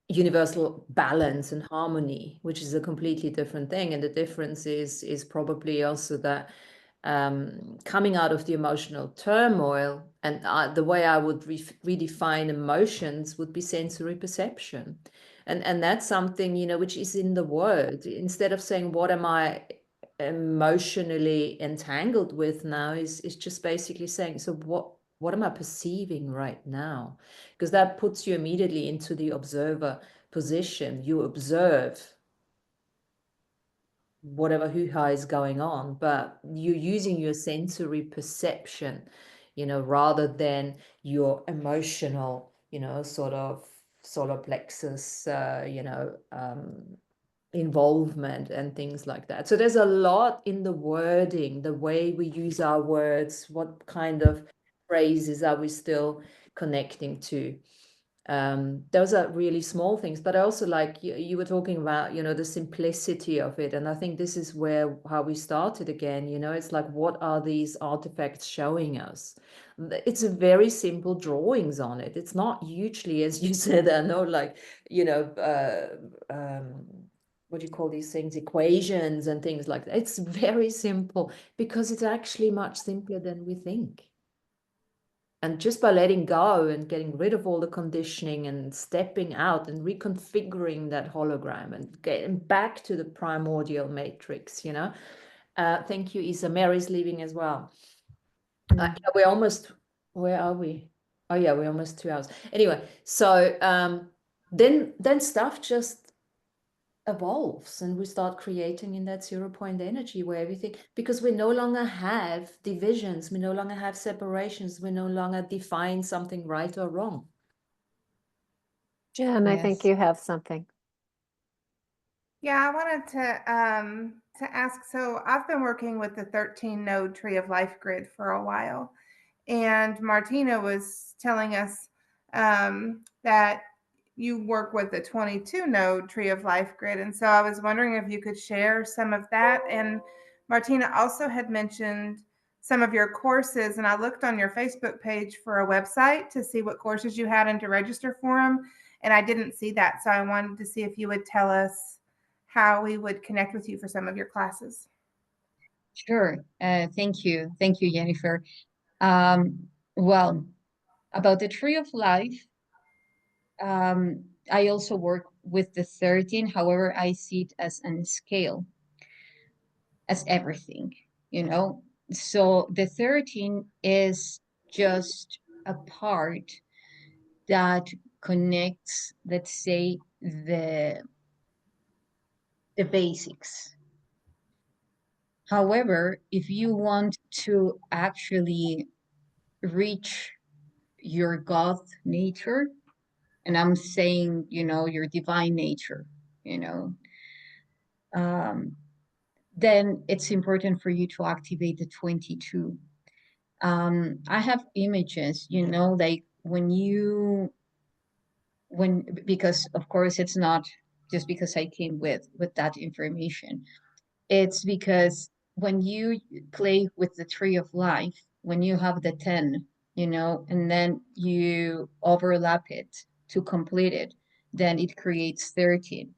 universal balance and harmony, which is a completely different thing. And the difference is probably also that coming out of the emotional turmoil, and the way I would redefine emotions would be sensory perception. And that's something, you know, which is in the word. Instead of saying, what am I emotionally entangled with now, is just basically saying, so what am I perceiving right now? Because that puts you immediately into the observer position. You observe whatever hoo-ha is going on, but you're using your sensory perception, you know, rather than your emotional, you know, sort of solar plexus, involvement and things like that. So there's a lot in the wording, the way we use our words, what kind of phrases are we still connecting to. Those are really small things, but I also like you were talking about, you know, the simplicity of it. And I think this is where how we started again, you know, it's like, what are these artifacts showing us? It's a very simple drawings on it. It's not hugely, as you said, I know, like, you know, what do you call these things, equations and things like that. It's very simple because it's actually much simpler than we think. And just by letting go and getting rid of all the conditioning and stepping out and reconfiguring that hologram and getting back to the primordial matrix, you know. Thank you, Yssah. Mary's leaving as well. We're almost, where are we? Oh yeah, we're almost 2 hours. Anyway, so then stuff just evolves and we start creating in that 0 point energy where everything, because we no longer have divisions, we no longer have separations, we no longer define something right or wrong.
Jen, I think
Yes.
you have something.
Yeah, I wanted to ask, so I've been working with the 13 node tree of life grid for a while, and Martina was telling us that you work with the 22 node tree of life grid. And so I was wondering if you could share some of that. And Martina also had mentioned some of your courses, and I looked on your Facebook page for a website to see what courses you had and to register for them, and I didn't see that. So I wanted to see if you would tell us how we would connect with you for some of your classes.
Sure. Thank you. Thank you, Jennifer. Well, about the tree of life, I also work with the 13. However, I see it as a scale, as everything, you know. So the 13 is just a part that connects, let's say, the basics. However, if you want to actually reach your God nature, and I'm saying, you know, your divine nature, you know, then it's important for you to activate the 22. I have images, you know, like because of course it's not just because I came with that information. It's because when you play with the tree of life, when you have the 10, you know, and then you overlap it to complete it, then it creates 13.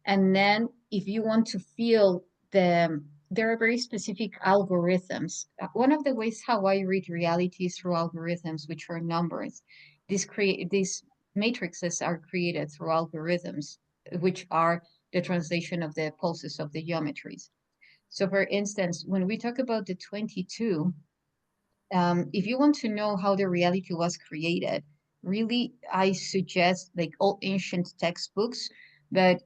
And then if you want to feel there are very specific algorithms. One of the ways how I read reality is through algorithms, which are numbers. These matrices are created through algorithms, which are the translation of the pulses of the geometries. So for instance, when we talk about the 22, if you want to know how the reality was created, really, I suggest like all ancient textbooks, but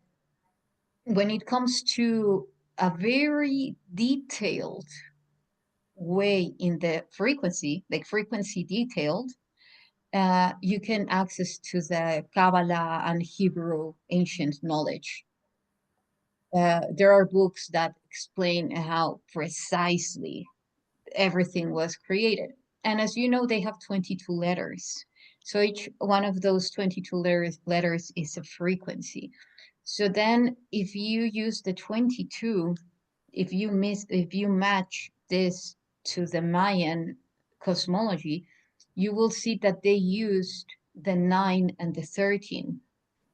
when it comes to a very detailed way in the frequency, like frequency detailed, you can access to the Kabbalah and Hebrew ancient knowledge. There are books that explain how precisely everything was created. And as you know, they have 22 letters. So each one of those 22 letters is a frequency. So then if you use the 22, if you match this to the Mayan cosmology, you will see that they used the 9 and the 13.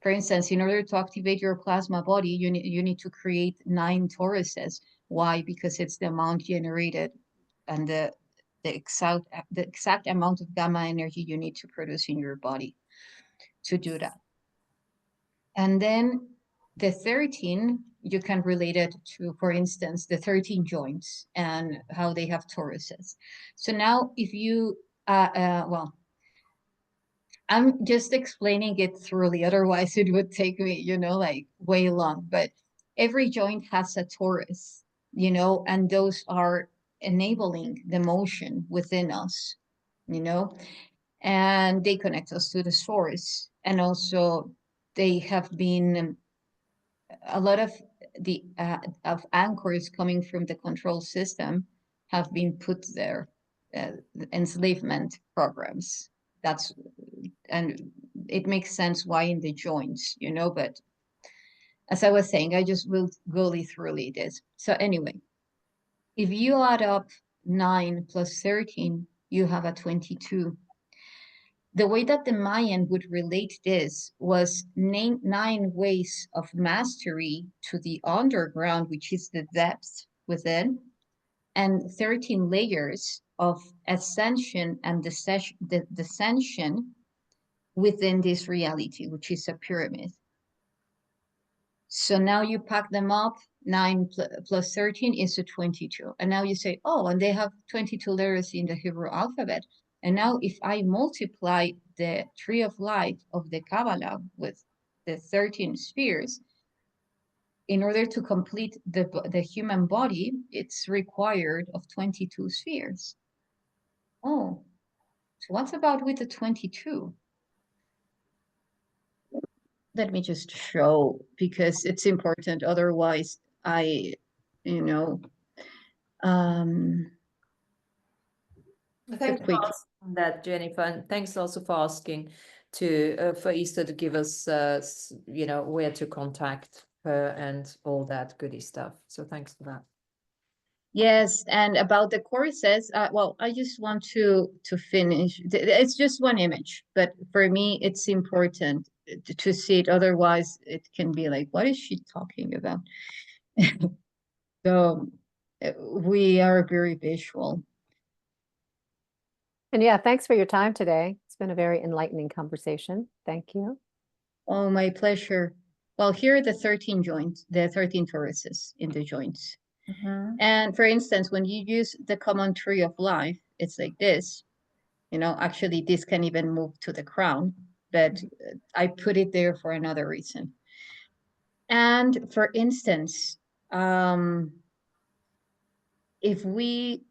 For instance, in order to activate your plasma body, you need to create 9 toruses. Why? Because it's the amount generated and the exact amount of gamma energy you need to produce in your body to do that. And then the 13, you can relate it to, for instance, the 13 joints and how they have toruses. So now if you, well, I'm just explaining it thoroughly, otherwise it would take me, you know, like way long. But every joint has a torus, you know, and those are enabling the motion within us, you know, and they connect us to the source. And also they have been a lot of the of anchors coming from the control system have been put there, enslavement programs. That's, and it makes sense why in the joints, you know, but as I was saying, I just will go through this. So anyway, if you add up 9 plus 13, you have a 22. The way that the Mayan would relate this was 9 ways of mastery to the underground, which is the depth within, and 13 layers of ascension and descension within this reality, which is a pyramid. So now you pack them up, 9 plus 13 is a 22. And now you say, oh, and they have 22 letters in the Hebrew alphabet. And now if I multiply the tree of life of the Kabbalah with the 13 spheres, in order to complete the human body, it's required of 22 spheres. Oh, so what's about with the 22? Let me just show, because it's important. Otherwise, I, you know,
Thanks
quick.
for asking that, Jennifer, and thanks also for asking for Yssah to give us, you know, where to contact her and all that goody stuff. So thanks for that.
Yes, and about the courses, well, I just want to finish. It's just one image, but for me, it's important to see it. Otherwise, it can be like, what is she talking about? So we are very visual.
And yeah, thanks for your time today. It's been a very enlightening conversation. Thank you.
Oh, my pleasure. Well, here are the 13 joints, the 13 toruses in the joints. And for instance, when you use the common tree of life, it's like this. You know, actually, this can even move to the crown, but I put it there for another reason. And for instance, if we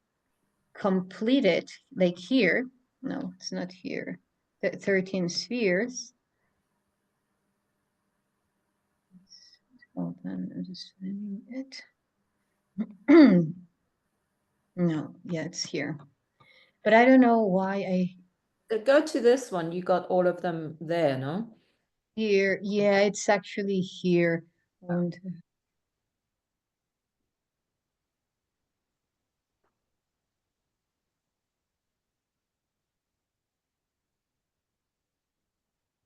complete it like here, no, it's not here, the 13 spheres. Hold on, I'm just finding it. No, yeah, it's here. But I don't know why
Go to this one. You got all of them there, no?
here, yeah, it's actually here. And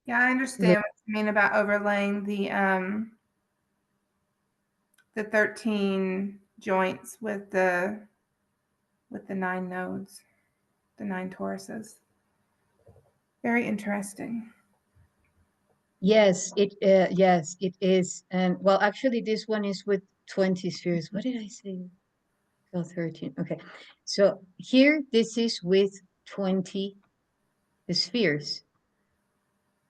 Yeah, I understand what you mean about overlaying the 13 joints with the 9 nodes, the 9 toruses. Very interesting.
yes, it is. And well, actually, this one is with 20 spheres. What did I say? Oh, 13. Okay. So here, this is with 20 spheres,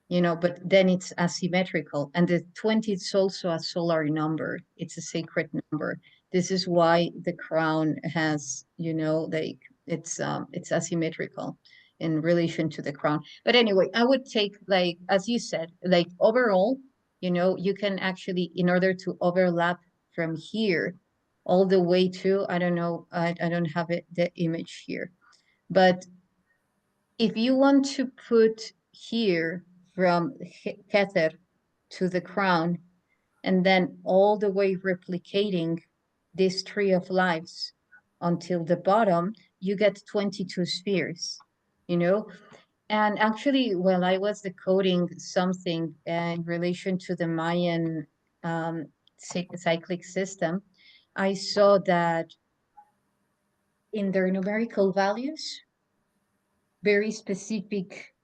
you know, but then it's asymmetrical. And the 20 is also a solar number. It's a sacred number. This is why the crown has, you know, like it's asymmetrical in relation to the crown. But anyway, I would take, like, as you said, like overall, you know, you can actually, in order to overlap from here, all the way to, I don't know, I don't have it, the image here. But if you want to put here from Kether to the crown, and then all the way replicating this tree of lives until the bottom, you get 22 spheres, you know? And actually, while I was decoding something in relation to the Mayan cyclic system, I saw that in their numerical values, very specific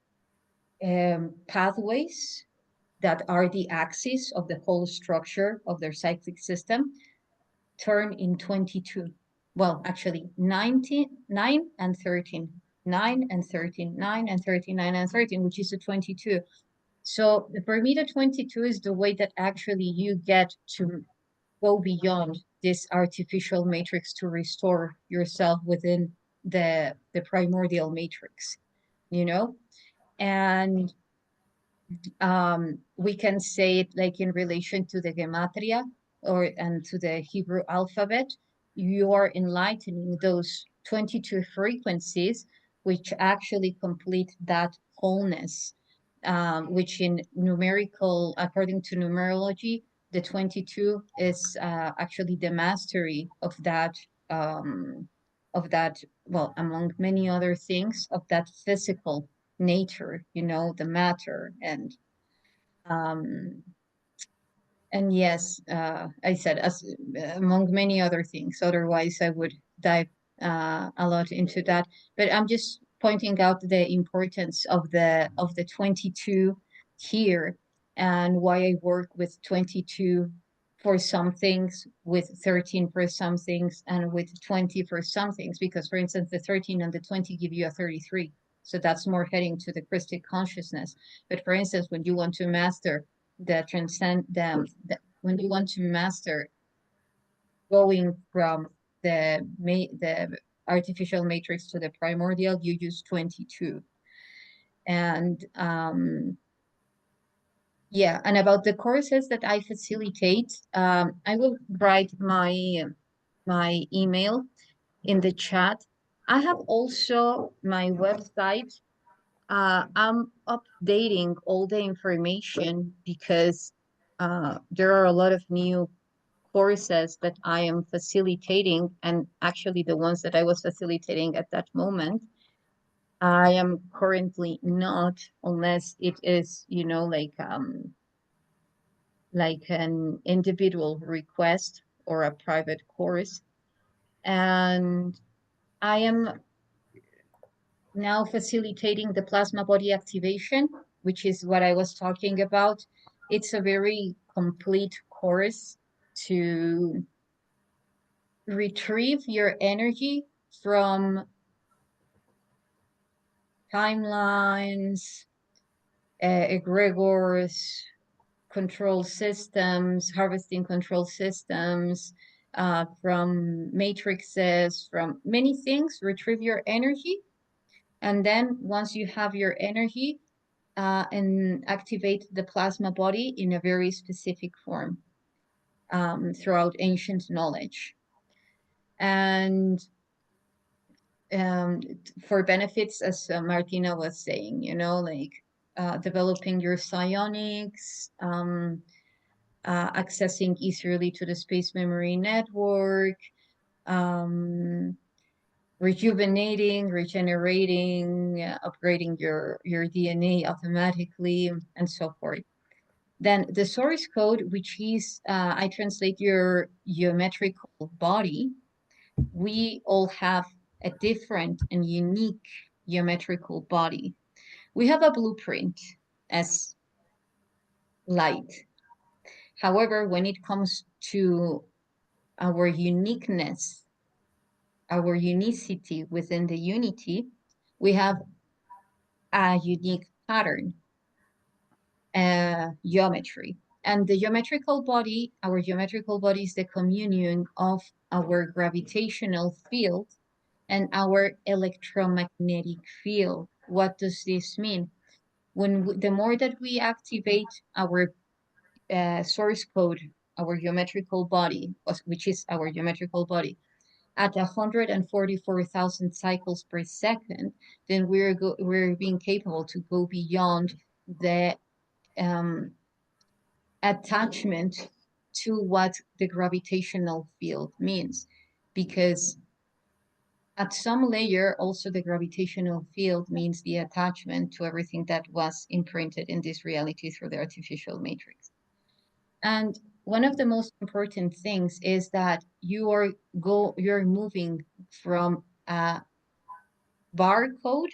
pathways that are the axis of the whole structure of their cyclic system turn in 22. Well, actually 19, 9 and 13, 9 and 13, 9 and 13, 9 and 13, which is a 22. So for me, the 22 is the way that actually you get to go beyond this artificial matrix to restore yourself within the primordial matrix, you know? And we can say it like in relation to the gematria and to the Hebrew alphabet, you are enlightening those 22 frequencies, which actually complete that wholeness, which in numerical, according to numerology, the 22 is actually the mastery of that, well, among many other things, of that physical nature, you know, the matter. Um, and yes, I said, as among many other things, otherwise I would dive a lot into that. But I'm just pointing out the importance of the 22 here, and why I work with 22 for some things, with 13 for some things, and with 20 for some things. Because, for instance, the 13 and the 20 give you a 33. So that's more heading to the Christic consciousness. But for instance, when you want to master the when you want to master going from the artificial matrix to the primordial, you use 22. And yeah, and about the courses that I facilitate, I will write my email in the chat. I have also my website. I'm updating all the information because there are a lot of new courses that I am facilitating, and actually the ones that I was facilitating at that moment, I am currently not, unless it is, you know, like an individual request or a private course. And I am now facilitating the plasma body activation, which is what I was talking about. It's a very complete course to retrieve your energy from timelines, egregors, control systems, harvesting control systems, from matrices, from many things. Retrieve your energy. And then once you have your energy, and activate the plasma body in a very specific form throughout ancient knowledge. And for benefits, as Martina was saying, you know, like developing your psionics, accessing easily to the space memory network, rejuvenating, regenerating, upgrading your DNA automatically, and so forth. Then the source code, which is, I translate your geometrical body. We all have a different and unique geometrical body. We have a blueprint as light. However, when it comes to our uniqueness, our unicity within the unity, we have a unique pattern, geometry. And the geometrical body, our geometrical body is the communion of our gravitational field and our electromagnetic field. What does this mean? The more that we activate our source code our geometrical body, which is our geometrical body, at 144,000 cycles per second, then we're being capable to go beyond the attachment to what the gravitational field means, because at some layer, also the gravitational field means the attachment to everything that was imprinted in this reality through the artificial matrix. And one of the most important things is that you're moving from a barcode,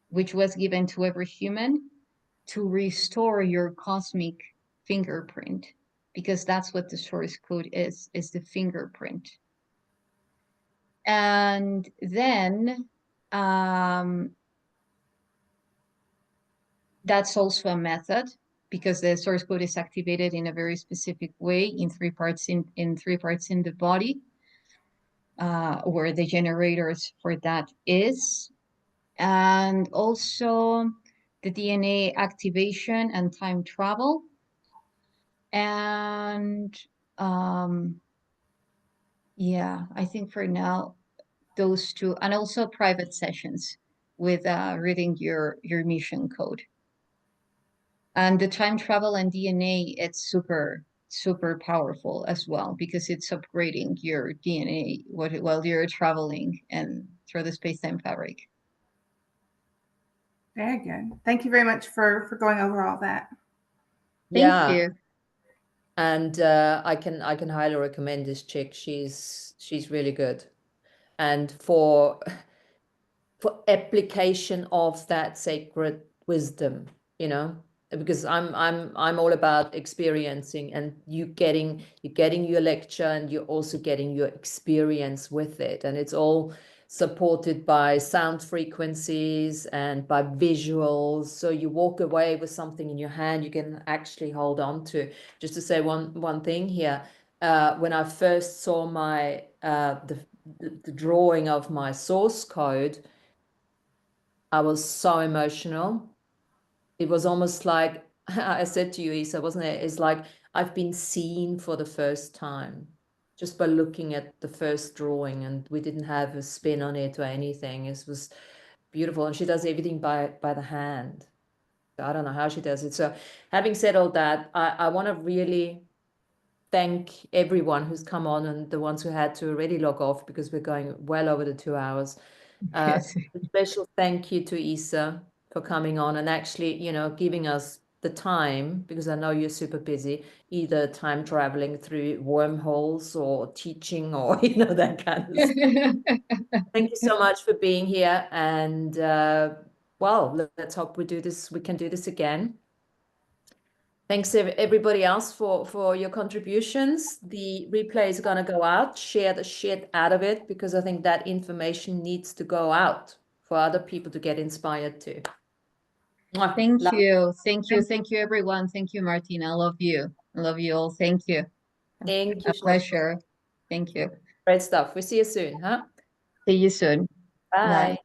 which was given to every human, to restore your cosmic fingerprint, because that's what the source code is the fingerprint. And then that's also a method, because the source code is activated in a very specific way in three parts in the body, where the generators for that is. And also the DNA activation and time travel. And yeah, I think for now, those two, and also private sessions with reading your mission code. And the time travel and DNA, it's super powerful as well, because it's upgrading your DNA while you're traveling and through the space-time fabric.
Very good. Thank you very much for going over all that.
Thank you.
And I can highly recommend this chick. She's really good. And for application of that sacred wisdom, you know, because I'm all about experiencing, and you're getting your lecture, and you're also getting your experience with it, and it's all supported by sound frequencies and by visuals. So you walk away with something in your hand you can actually hold on to. Just to say one thing here, when I first saw my the drawing of my source code, I was so emotional. It was almost like I said to you, Yssah, wasn't it? It's like I've been seen for the first time just by looking at the first drawing, and we didn't have a spin on it or anything. It was beautiful, and she does everything by the hand. I don't know how she does it. So having said all that, I want to really thank everyone who's come on, and the ones who had to already log off, because we're going well over the 2 hours.
Yes.
A special thank you to Yssah for coming on and actually, you know, giving us the time, because I know you're super busy, either time traveling through wormholes or teaching or, you know, that kind of stuff. Thank you so much for being here. And well, let's hope we can do this again. Thanks everybody else for your contributions. The replay is going to go out. Share the shit out of it, because I think that information needs to go out for other people to get inspired too.
Thank you. Thank you. Thank you, everyone. Thank you, Martina. I love you. I love you all. Thank you.
Thank you.
A pleasure. Thank you.
Great stuff. We see you soon, huh?
See you soon.
Bye.
Bye.